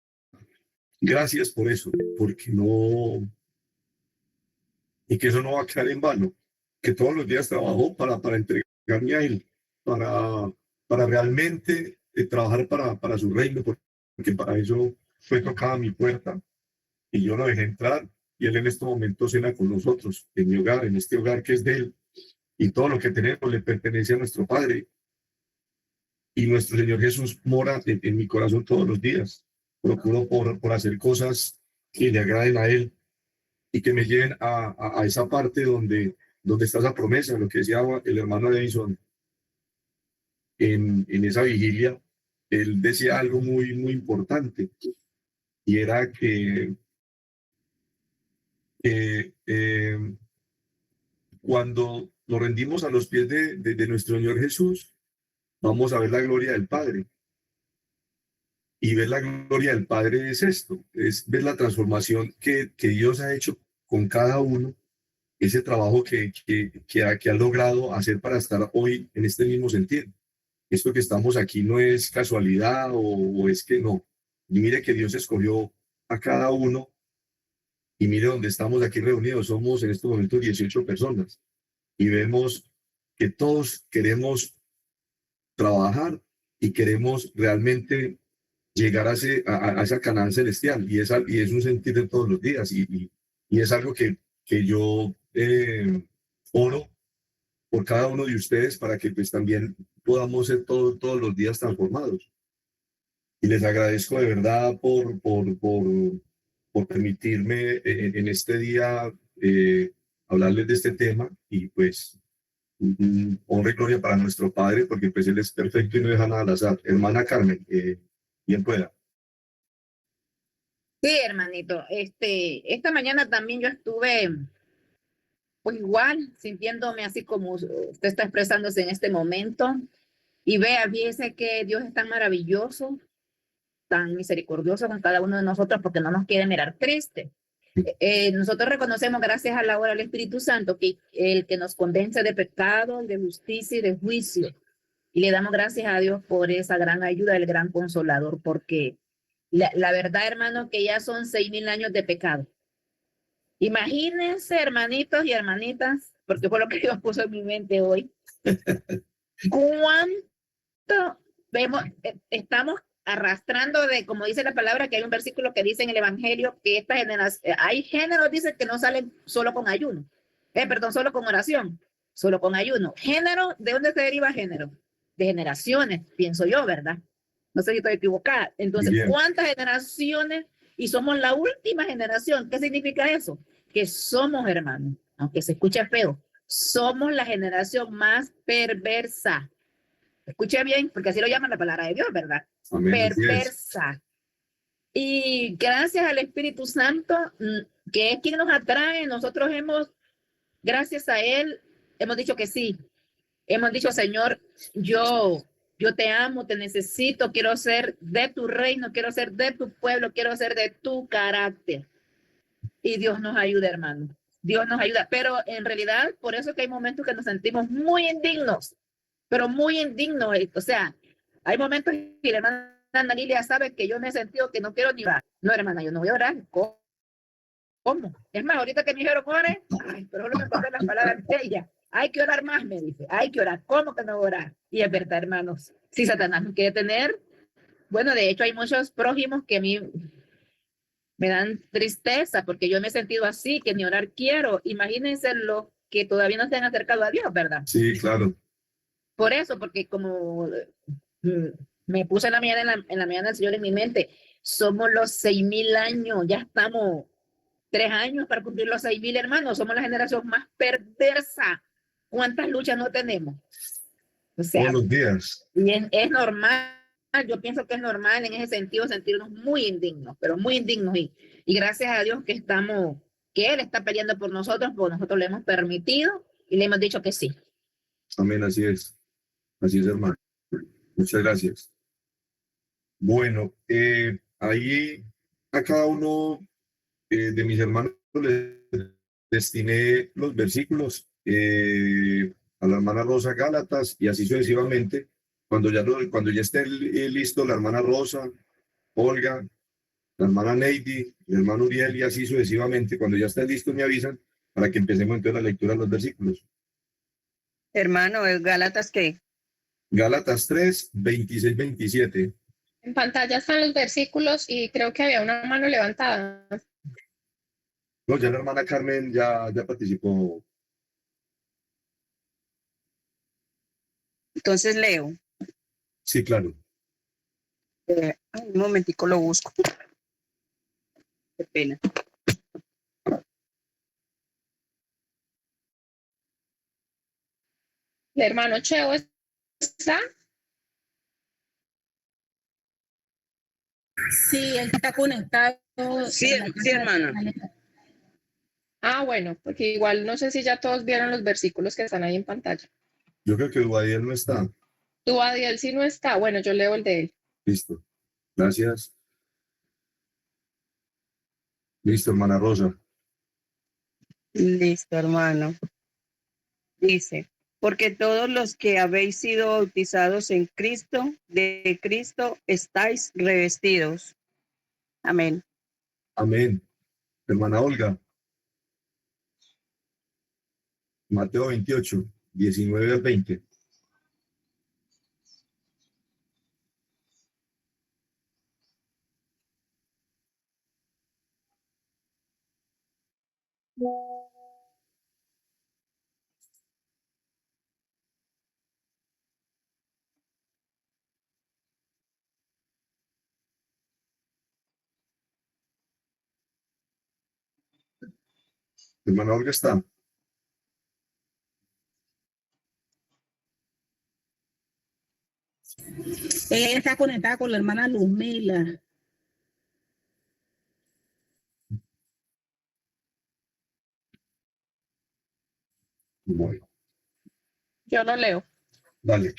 gracias por eso, porque y que eso no va a quedar en vano, que todos los días trabajó para entregarme a Él, para realmente trabajar para su reino, porque para eso fue tocada mi puerta y yo lo dejé entrar, y Él en este momento cena con nosotros, en mi hogar, en este hogar que es de Él, y todo lo que tenemos le pertenece a nuestro Padre, y nuestro Señor Jesús mora en mi corazón todos los días. Procuro por hacer cosas que le agraden a Él y que me lleven a esa parte donde está esa promesa, lo que decía el hermano Edison en esa vigilia. Él decía algo muy importante, y era que cuando nos rendimos a los pies de nuestro Señor Jesús, vamos a ver la gloria del Padre. Y ver la gloria del Padre es esto, es ver la transformación que Dios ha hecho con cada uno, ese trabajo que ha logrado hacer para estar hoy en este mismo sentido. Esto que estamos aquí no es casualidad o es que no. Y mire que Dios escogió a cada uno, y mire dónde estamos aquí reunidos. Somos en este momento 18 personas, y vemos que todos queremos trabajar y queremos realmente llegar a esa Canaán celestial, y es un sentir de todos los días, y es algo que yo oro por cada uno de ustedes, para que pues también podamos ser todos los días transformados. Y les agradezco de verdad por permitirme en este día hablarles de este tema, y pues honra y gloria para nuestro Padre, porque pues Él es perfecto y no deja nada al azar. Hermana Carmen, bien pueda. Sí, hermanito. Esta mañana también yo estuve, pues igual, sintiéndome así como usted está expresándose en este momento. Y vea, fíjese que Dios es tan maravilloso, tan misericordioso con cada uno de nosotros porque no nos quiere mirar triste. Nosotros reconocemos, gracias a la obra del Espíritu Santo, que el que nos convence de pecado, de justicia y de juicio. Y le damos gracias a Dios por esa gran ayuda, del gran consolador, porque la verdad, hermano, que ya son 6,000 años de pecado. Imagínense, hermanitos y hermanitas, porque fue lo que Dios puso en mi mente hoy, cuánto vemos, estamos arrastrando de, como dice la palabra, que hay un versículo que dice en el Evangelio que esta generación, hay géneros, dice que no salen solo con ayuno, perdón, solo con oración, solo con ayuno. Género, ¿de dónde se deriva género? De generaciones, pienso yo, ¿verdad? No sé si estoy equivocada. Entonces, ¿cuántas generaciones? Y somos la última generación. ¿Qué significa eso? Que somos, hermanos, aunque se escuche feo, somos la generación más perversa. Escuche bien, porque así lo llaman la palabra de Dios, ¿verdad? Amén, Perversa. Y gracias al Espíritu Santo, que es quien nos atrae, nosotros hemos, gracias a Él, hemos dicho que sí. Hemos dicho, Señor, yo te amo, te necesito, quiero ser de tu reino, quiero ser de tu pueblo, quiero ser de tu carácter. Y Dios nos ayuda, hermano. Dios nos ayuda. Pero en realidad, por eso es que hay momentos que nos sentimos muy indignos, pero muy indignos. O sea, hay momentos y la hermana Ana Lilia sabe que yo me he sentido que no quiero ni orar. No, hermana, yo no voy a orar. ¿Cómo? Es más, ahorita que me dijeron ore, ay, pero solo me encontré las palabras de ella. Hay que orar más, me dice. Hay que orar. ¿Cómo que no orar? Y es verdad, hermanos. Si Satanás me quiere tener, bueno, de hecho hay muchos prójimos que a mí me dan tristeza porque yo me he sentido así, que ni orar quiero. Imagínense los que todavía no se han acercado a Dios, ¿verdad? Sí, claro. Por eso, porque como me puse en la mañana del Señor en mi mente, somos los 6,000 años, ya estamos 3 años para cumplir los 6,000, hermanos. Somos la generación más perversa. ¿Cuántas luchas no tenemos? O sea, todos los días. y es normal. Yo pienso que es normal en ese sentido sentirnos muy indignos, pero muy indignos. Y gracias a Dios que estamos, que Él está peleando por nosotros, porque nosotros le hemos permitido y le hemos dicho que sí. Amén, así es. Así es, hermano. Muchas gracias. Bueno, ahí a cada uno de mis hermanos les destiné los versículos, a la hermana Rosa Gálatas y así sucesivamente. Cuando ya esté listo la hermana Rosa, Olga, la hermana Neidy, el hermano Uriel y así sucesivamente, cuando ya estén listos me avisan para que empecemos entonces la lectura de los versículos. Hermano, ¿es Gálatas qué? Gálatas 3, 26, 27. En pantalla están los versículos y creo que había una mano levantada. No, ya la hermana Carmen ya participó. Entonces leo. Sí, claro. Un momentico lo busco. Qué pena. El hermano Cheo está. Sí, él está conectado. Sí, sí, hermana. Ah, bueno, porque igual no sé si ya todos vieron los versículos que están ahí en pantalla. Yo creo que Dubadiel no está. Tú, Adiel, si no está. Bueno, yo leo el de él. Listo. Gracias. Listo, hermana Rosa. Listo, hermano. Dice, porque todos los que habéis sido bautizados en Cristo, de Cristo estáis revestidos. Amén. Amén. Hermana Olga. Mateo 28, 19 al 20. Hermana Olga está. Ella está conectada con la hermana Luzmila. Bueno, Yo lo leo. dale.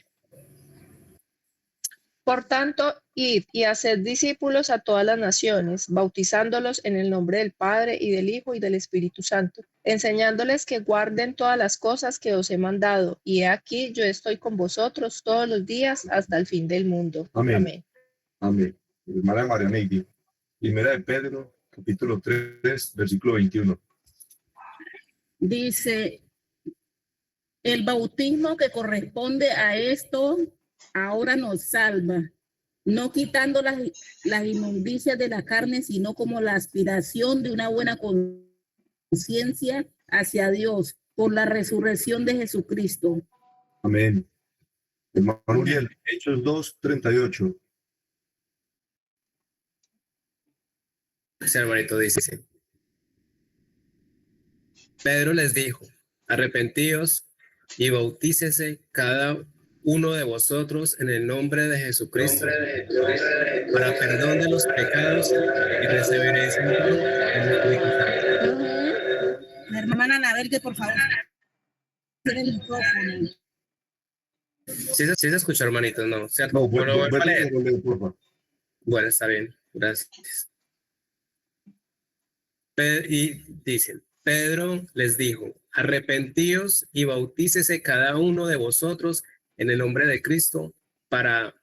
Por tanto, id y haced discípulos a todas las naciones, bautizándolos en el nombre del Padre y del Hijo y del Espíritu Santo, enseñándoles que guarden todas las cosas que os he mandado. Y he aquí yo estoy con vosotros todos los días hasta el fin del mundo. Amén. Amén. Amén. Hermana María Neidi. Primera de Pedro, capítulo 3, versículo 21. Dice, el bautismo que corresponde a esto ahora nos salva, no quitando las inmundicias de la carne, sino como la aspiración de una buena conciencia hacia Dios por la resurrección de Jesucristo. Amén. Hermano Uriel, Hechos 2, 38. Ese hermanito dice, Pedro les dijo, arrepentíos y bautícese cada uno de vosotros en el nombre de Jesucristo para perdón de los pecados y recibiréis el don del Espíritu Santo. La hermana Anabel, que por favor tiene el micrófono. Sí se escucha, hermanito, ¿no? ¿Cierto? No, Bueno, voy a leer. por favor. Bueno, está bien, gracias. Y dicen, Pedro les dijo, arrepentíos y bautícese cada uno de vosotros en el nombre de Cristo para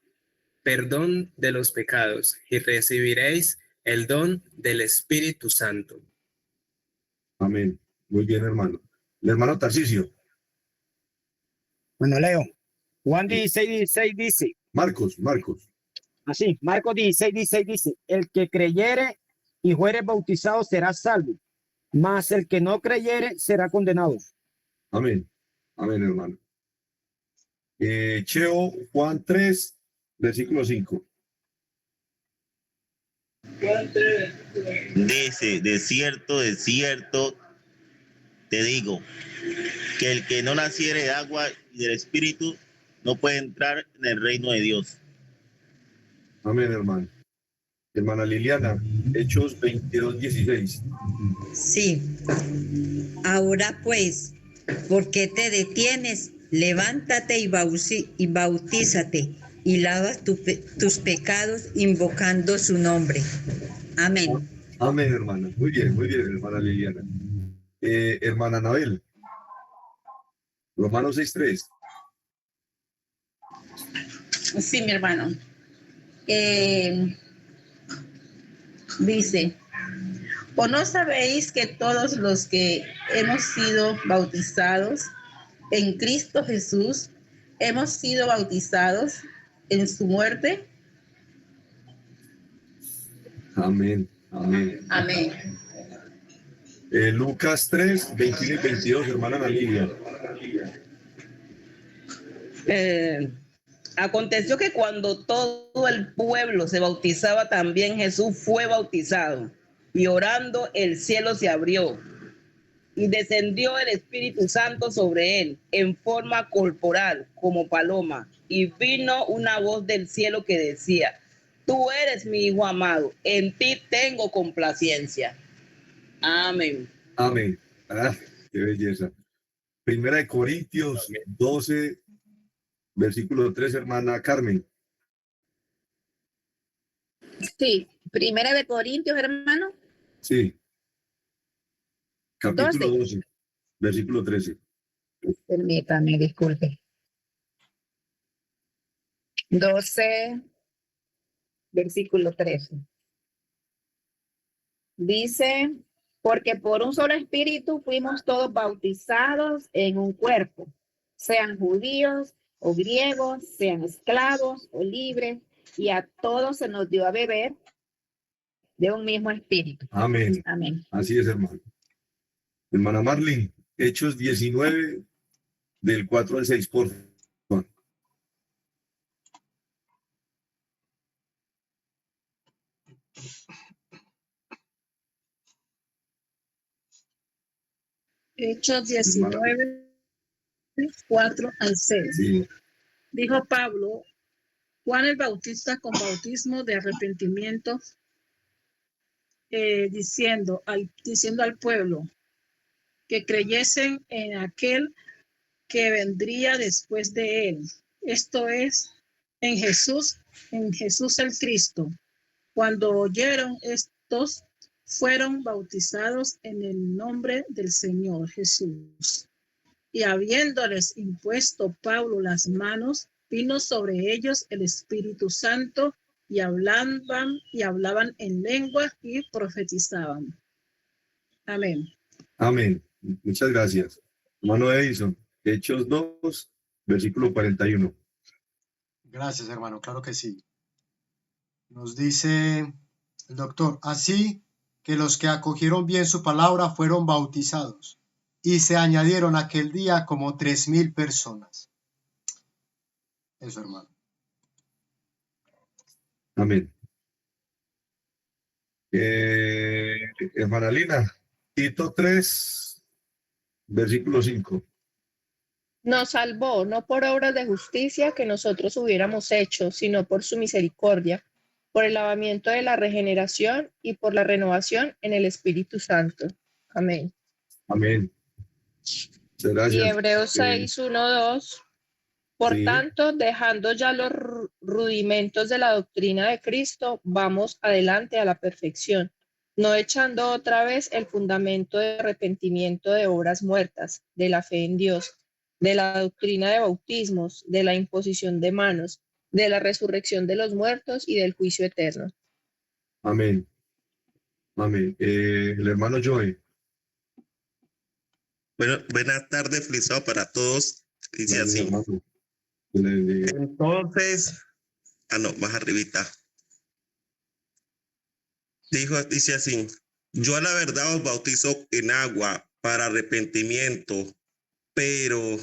perdón de los pecados y recibiréis el don del Espíritu Santo. Amén. Muy bien, hermano. El hermano Tarcisio. Bueno, leo. Juan 16, 16 dice, Marcos. así, Marcos 16, 16 dice, el que creyere y fuere bautizado será salvo, mas el que no creyere será condenado. Amén. Amén, hermano. Cheo, Juan 3, versículo 5. Dice, de cierto, te digo, que el que no naciere de agua y del Espíritu no puede entrar en el reino de Dios. Amén, hermano. Hermana Liliana, Hechos 22, 16. Sí. Ahora pues, ¿por qué te detienes? Levántate y bautízate y lava tus pecados invocando su nombre. Amén. Amén, hermana. Muy bien, hermana Liliana. Hermana Anabel, Romanos 6, 3. Sí, mi hermano. Dice, ¿o no sabéis que todos los que hemos sido bautizados en Cristo Jesús, hemos sido bautizados en su muerte? Amén. Amén. Lucas 3, 21 y 22, hermana Ana Lilia. Aconteció que cuando todo el pueblo se bautizaba, también Jesús fue bautizado. Y orando, el cielo se abrió y descendió el Espíritu Santo sobre él en forma corporal, como paloma. Y vino una voz del cielo que decía, tú eres mi Hijo amado, en ti tengo complacencia. Amén. Amén. Ah, qué belleza. Primera de Corintios 12, versículo 3, hermana Carmen. Sí, Primera de Corintios, hermano. Sí. Capítulo 12, versículo 13. Permítame, disculpe. 12, versículo 13. Dice, porque por un solo espíritu fuimos todos bautizados en un cuerpo, sean judíos o griegos, sean esclavos o libres, y a todos se nos dio a beber de un mismo espíritu. Amén. Amén. Así es, hermano. Hermana Marlene, Hechos 19, del 4 al 6, por favor. Hechos 19, 4 al 6. Sí. Dijo Pablo, Juan el Bautista con bautismo de arrepentimiento, diciendo al pueblo que creyesen en aquel que vendría después de él. Esto es, en Jesús el Cristo. Cuando oyeron estos, fueron bautizados en el nombre del Señor Jesús. Y habiéndoles impuesto Pablo las manos, vino sobre ellos el Espíritu Santo y hablaban en lengua y profetizaban. Amén. Amén. Muchas gracias. Hermano Edison, Hechos 2, versículo 41. Gracias, hermano. Claro que sí. Nos dice el doctor, así que los que acogieron bien su palabra fueron bautizados y se añadieron aquel día como 3,000 personas. Eso, hermano. Amén. Hermana Lina, Tito 3, versículo 5. Nos salvó, no por obras de justicia que nosotros hubiéramos hecho, sino por su misericordia, por el lavamiento de la regeneración y por la renovación en el Espíritu Santo. Amén. Amén. Muchas gracias. Y Hebreos 6, 1, 2. Por Sí. tanto, dejando ya los rudimentos de la doctrina de Cristo, vamos adelante a la perfección, no echando otra vez el fundamento de arrepentimiento de obras muertas, de la fe en Dios, de la doctrina de bautismos, de la imposición de manos, de la resurrección de los muertos y del juicio eterno. Amén. Amén. El hermano Joey. Bueno, buenas tardes, felicidades para todos. Dice Amén, así. hermano. Entonces, más arribita. Dice así, yo a la verdad os bautizo en agua para arrepentimiento, pero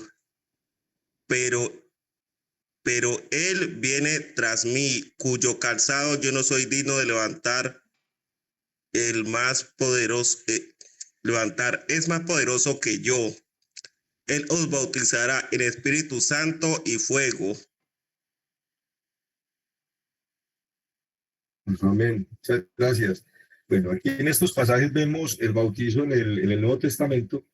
él viene tras mí, cuyo calzado yo no soy digno de levantar. El más poderoso, es más poderoso que yo. Él os bautizará en Espíritu Santo y fuego. Amén. Muchas gracias. Bueno, aquí en estos pasajes vemos el bautizo en el Nuevo Testamento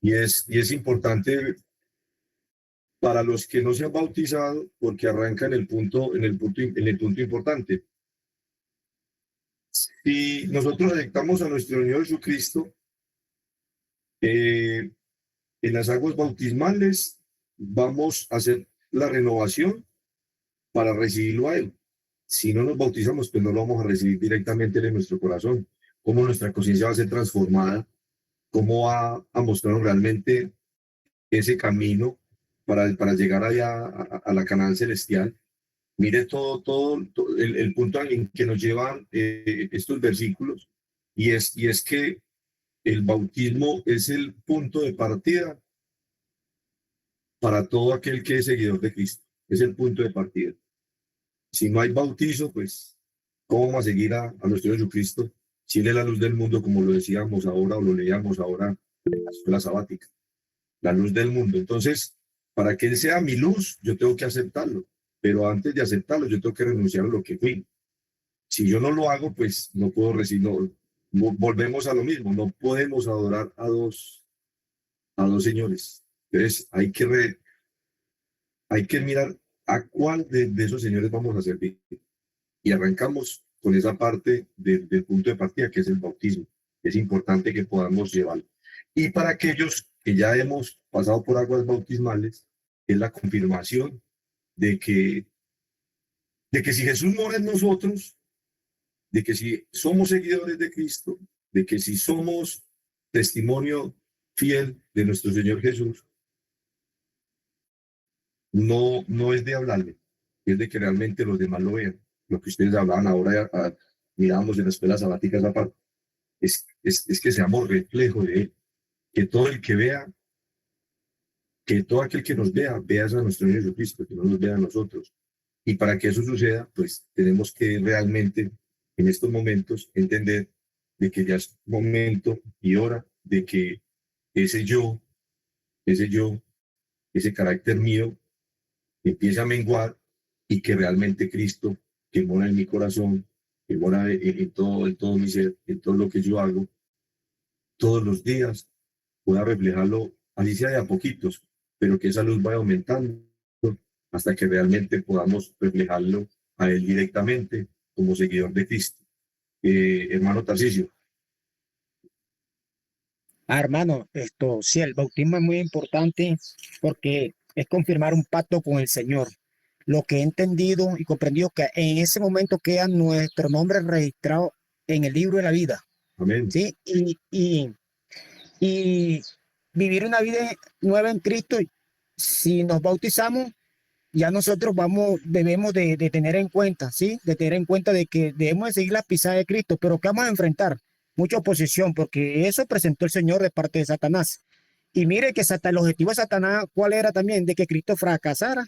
y es importante para los que no se han bautizado porque arranca en el punto importante. Si nosotros aceptamos a nuestro Señor Jesucristo en las aguas bautismales, vamos a hacer la renovación para recibirlo a Él. Si no nos bautizamos, pues no lo vamos a recibir directamente en nuestro corazón. Cómo nuestra conciencia va a ser transformada, cómo va a mostrarnos realmente ese camino para llegar allá a la Canaán celestial. Mire todo el punto en que nos llevan estos versículos, y es que el bautismo es el punto de partida para todo aquel que es seguidor de Cristo. Es el punto de partida. Si no hay bautizo, pues, ¿cómo vamos a seguir a nuestro Jesucristo? Si Él es la luz del mundo, como lo decíamos ahora o lo leíamos ahora en la escuela sabática. La luz del mundo. Entonces, para que Él sea mi luz, yo tengo que aceptarlo. Pero antes de aceptarlo, yo tengo que renunciar a lo que fui. Si yo no lo hago, pues no puedo recibir. Volvemos a lo mismo. No podemos adorar a dos señores. Entonces, hay que mirar a cuál de esos señores vamos a servir. Y arrancamos con esa parte del punto de partida, que es el bautismo. Es importante que podamos llevarlo. Y para aquellos que ya hemos pasado por aguas bautismales, es la confirmación de que si Jesús mora en nosotros, de que si somos seguidores de Cristo, de que si somos testimonio fiel de nuestro Señor Jesús, no es de hablarle, es de que realmente los demás lo vean. Lo que ustedes hablaban ahora, mirábamos en la escuela sabática esa parte, es que seamos reflejo de Él, que todo el que vea, que todo aquel que nos vea a nuestro Señor Jesucristo, que no nos vea a nosotros. Y para que eso suceda, pues tenemos que realmente en estos momentos entender de que ya es momento y hora de que ese carácter mío empiece a menguar y que realmente Cristo, que mora en mi corazón, que mora en todo mi ser, en todo lo que yo hago, todos los días pueda reflejarlo, así sea de a poquitos, pero que esa luz vaya aumentando hasta que realmente podamos reflejarlo a Él directamente como seguidor de Cristo. Hermano Tarcisio. Hermano, sí, el bautismo es muy importante porque es confirmar un pacto con el Señor. Lo que he entendido y comprendido que en ese momento queda nuestro nombre registrado en el libro de la vida. Amén. ¿Sí? Y vivir una vida nueva en Cristo, si nos bautizamos, ya nosotros debemos de tener en cuenta, ¿sí? De tener en cuenta de que debemos de seguir la pisada de Cristo, pero que vamos a enfrentar mucha oposición, porque eso presentó el Señor de parte de Satanás. Y mire que el objetivo de Satanás, ¿cuál era también? De que Cristo fracasara.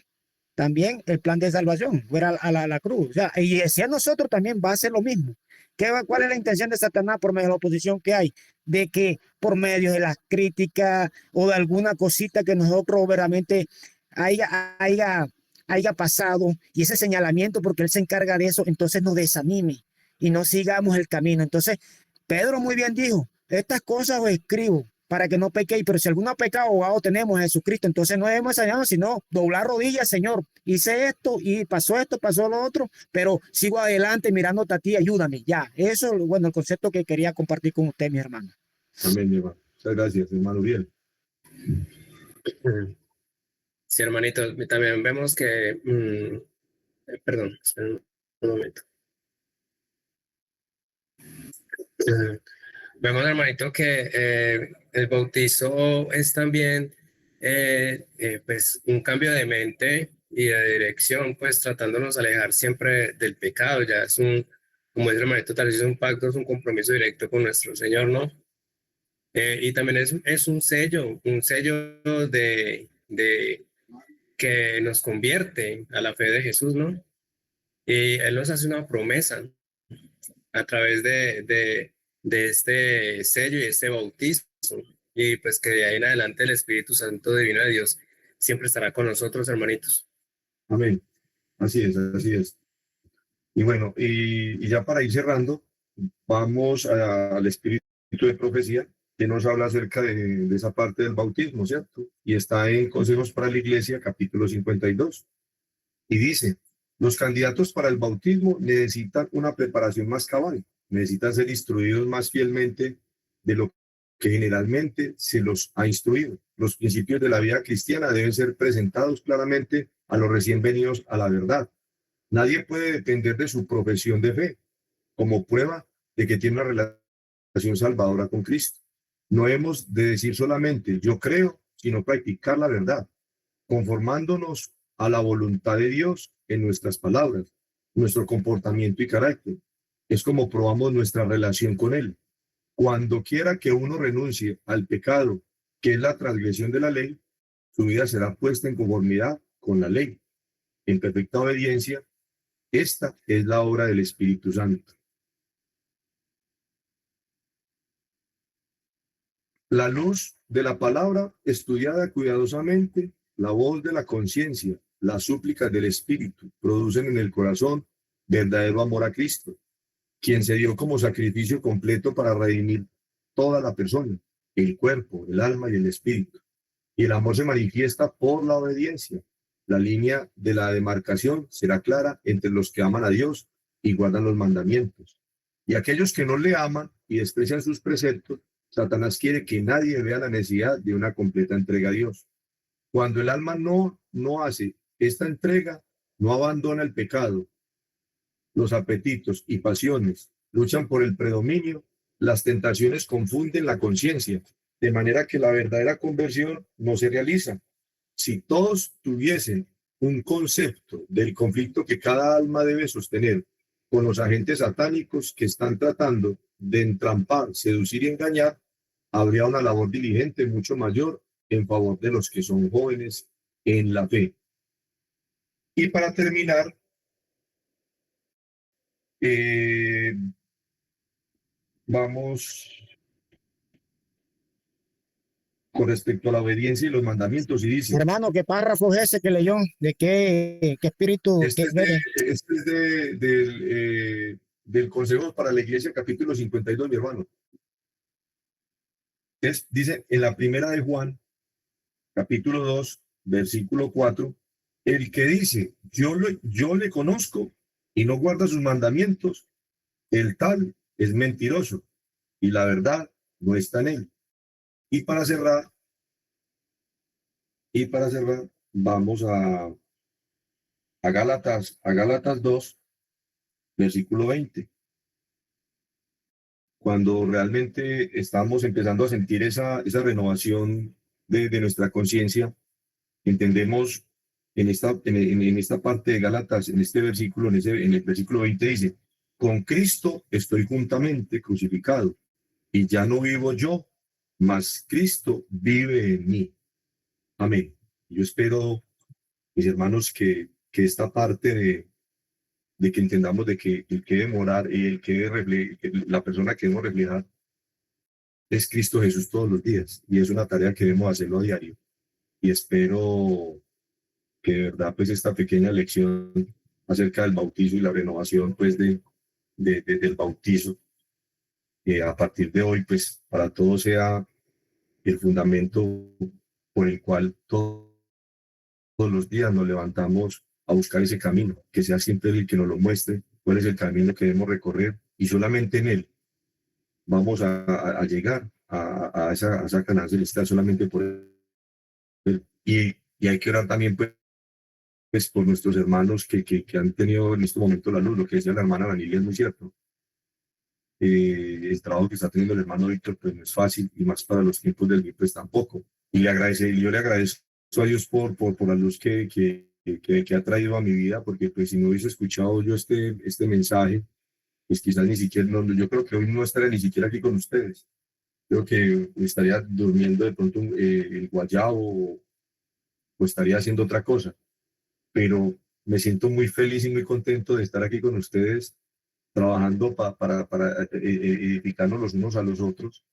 También el plan de salvación, fuera a la cruz. O sea, y decía nosotros también va a ser lo mismo. ¿Cuál es la intención de Satanás por medio de la oposición que hay? De que por medio de las críticas o de alguna cosita que nosotros verdaderamente haya pasado y ese señalamiento, porque él se encarga de eso, entonces nos desanime y no sigamos el camino. Entonces, Pedro muy bien dijo, estas cosas os escribo para que no pequéis, pero si alguno ha pecado, abogado tenemos a Jesucristo. Entonces no debemos enseñar, sino doblar rodillas, Señor. Hice esto y pasó esto, pasó lo otro, pero sigo adelante mirándote a ti, ayúdame. Ya, eso es bueno, el concepto que quería compartir con usted, mi hermano. Amén, mi hermano. Muchas gracias, hermano Uriel. Sí, hermanito, también vemos que, perdón, esperen un momento. Vemos, hermanito, que el bautizo es también pues un cambio de mente y de dirección, pues tratándonos de alejar siempre del pecado. Ya es como dice el hermanito, tal vez es un pacto, es un compromiso directo con nuestro Señor, ¿no? Y también es un sello de que nos convierte a la fe de Jesús, ¿no? Y Él nos hace una promesa a través de este sello y este bautismo. Y pues que de ahí en adelante el Espíritu Santo Divino de Dios siempre estará con nosotros, hermanitos. Amén. Así es, así es. Y bueno, y ya para ir cerrando, vamos al Espíritu de Profecía, que nos habla acerca de esa parte del bautismo, ¿cierto? Y está en Consejos para la Iglesia, capítulo 52. Y dice, los candidatos para el bautismo necesitan una preparación más cabal, necesitan ser instruidos más fielmente de lo que generalmente se los ha instruido. Los principios de la vida cristiana deben ser presentados claramente a los recién venidos a la verdad. Nadie puede depender de su profesión de fe como prueba de que tiene una relación salvadora con Cristo. No hemos de decir solamente yo creo, sino practicar la verdad, conformándonos a la voluntad de Dios en nuestras palabras, nuestro comportamiento y carácter. Es como probamos nuestra relación con Él. Cuando quiera que uno renuncie al pecado, que es la transgresión de la ley, su vida será puesta en conformidad con la ley, en perfecta obediencia. Esta es la obra del Espíritu Santo. La luz de la palabra estudiada cuidadosamente, la voz de la conciencia, las súplicas del Espíritu producen en el corazón verdadero amor a Cristo, quien se dio como sacrificio completo para redimir toda la persona, el cuerpo, el alma y el espíritu. Y el amor se manifiesta por la obediencia. La línea de la demarcación será clara entre los que aman a Dios y guardan los mandamientos. Y aquellos que no le aman y desprecian sus preceptos, Satanás quiere que nadie vea la necesidad de una completa entrega a Dios. Cuando el alma no hace esta entrega, no abandona el pecado, los apetitos y pasiones luchan por el predominio, las tentaciones confunden la conciencia, de manera que la verdadera conversión no se realiza. Si todos tuviesen un concepto del conflicto que cada alma debe sostener con los agentes satánicos que están tratando de entrampar, seducir y engañar, habría una labor diligente mucho mayor en favor de los que son jóvenes en la fe. Y para terminar, vamos con respecto a la obediencia y los mandamientos, y dice... Hermano, ¿qué párrafo es ese que leyó? ¿De qué espíritu? Este es del Consejo para la Iglesia, capítulo 52, mi hermano. Dice, en la primera de Juan, capítulo 2, versículo 4, el que dice, yo le conozco y no guarda sus mandamientos, el tal es mentiroso y la verdad no está en él. Y para cerrar, vamos a Gálatas 2, versículo 20. Cuando realmente estamos empezando a sentir esa renovación de nuestra conciencia, entendemos en esta parte de Gálatas, en este versículo, en el versículo 20 dice, con Cristo estoy juntamente crucificado y ya no vivo yo, mas Cristo vive en mí. Amén. Yo espero, mis hermanos, que esta parte de que entendamos de que el que debe morar, la persona que debemos reflejar es Cristo Jesús todos los días. Y es una tarea que debemos hacerlo a diario. Y espero que de verdad, pues esta pequeña lección acerca del bautizo y la renovación, pues del bautizo, a partir de hoy, pues para todos sea el fundamento por el cual todos los días nos levantamos a buscar ese camino, que sea siempre el que nos lo muestre, cuál es el camino que debemos recorrer, y solamente en él vamos a llegar a esa Canaán celestial, solamente por él. Y hay que orar también, pues por nuestros hermanos que han tenido en este momento la luz, lo que decía la hermana Daniela es muy cierto. El trabajo que está teniendo el hermano Víctor pues no es fácil, y más para los tiempos del bien pues tampoco. Y yo le agradezco a Dios por la luz que ha traído a mi vida, porque pues si no hubiese escuchado yo este mensaje, pues quizás ni siquiera, yo creo que hoy no estaría ni siquiera aquí con ustedes. Creo que estaría durmiendo de pronto el guayabo o estaría haciendo otra cosa. Pero me siento muy feliz y muy contento de estar aquí con ustedes, trabajando para edificarnos los unos a los otros,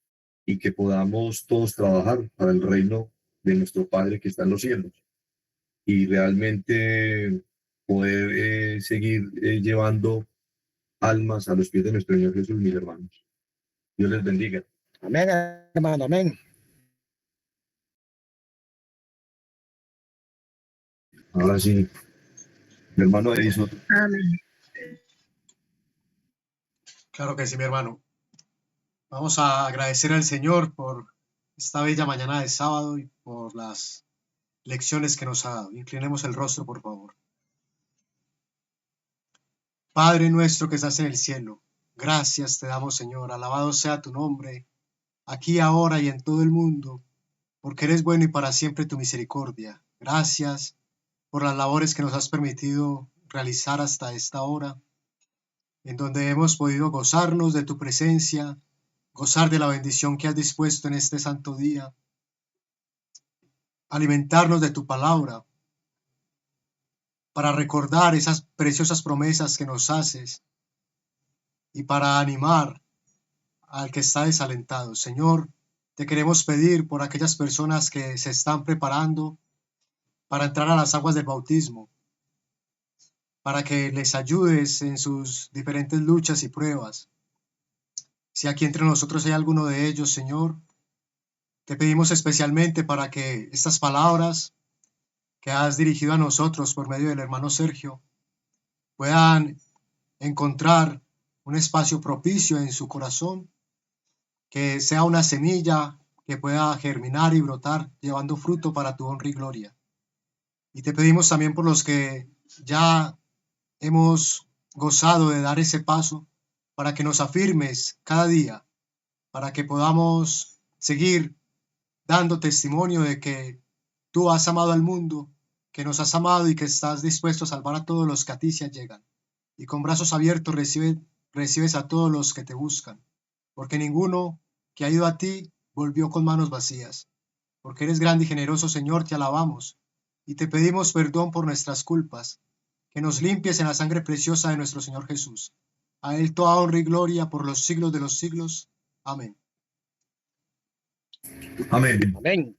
y que podamos todos trabajar para el reino de nuestro Padre que está en los cielos, y realmente poder seguir llevando almas a los pies de nuestro Señor Jesús, mis hermanos. Dios les bendiga. Amén, hermano, amén. Ahora sí, mi hermano Edison. Amén. Claro que sí, mi hermano. Vamos a agradecer al Señor por esta bella mañana de sábado y por las lecciones que nos ha dado. Inclinemos el rostro, por favor. Padre nuestro que estás en el cielo, gracias te damos, Señor. Alabado sea tu nombre, aquí, ahora y en todo el mundo, porque eres bueno y para siempre tu misericordia. Gracias por las labores que nos has permitido realizar hasta esta hora, en donde hemos podido gozarnos de tu presencia, gozar de la bendición que has dispuesto en este santo día, alimentarnos de tu palabra, para recordar esas preciosas promesas que nos haces y para animar al que está desalentado. Señor, te queremos pedir por aquellas personas que se están preparando para entrar a las aguas del bautismo, para que les ayudes en sus diferentes luchas y pruebas. Si aquí entre nosotros hay alguno de ellos, Señor, te pedimos especialmente para que estas palabras que has dirigido a nosotros por medio del hermano Sergio puedan encontrar un espacio propicio en su corazón, que sea una semilla que pueda germinar y brotar, llevando fruto para tu honra y gloria. Y te pedimos también por los que ya hemos gozado de dar ese paso, para que nos afirmes cada día, para que podamos seguir dando testimonio de que tú has amado al mundo, que nos has amado y que estás dispuesto a salvar a todos los que a ti se allegan. Y con brazos abiertos recibes a todos los que te buscan, porque ninguno que ha ido a ti volvió con manos vacías. Porque eres grande y generoso, Señor, te alabamos y te pedimos perdón por nuestras culpas, que nos limpies en la sangre preciosa de nuestro Señor Jesús. A Él toda honra y gloria por los siglos de los siglos. Amén. Amén. Amén.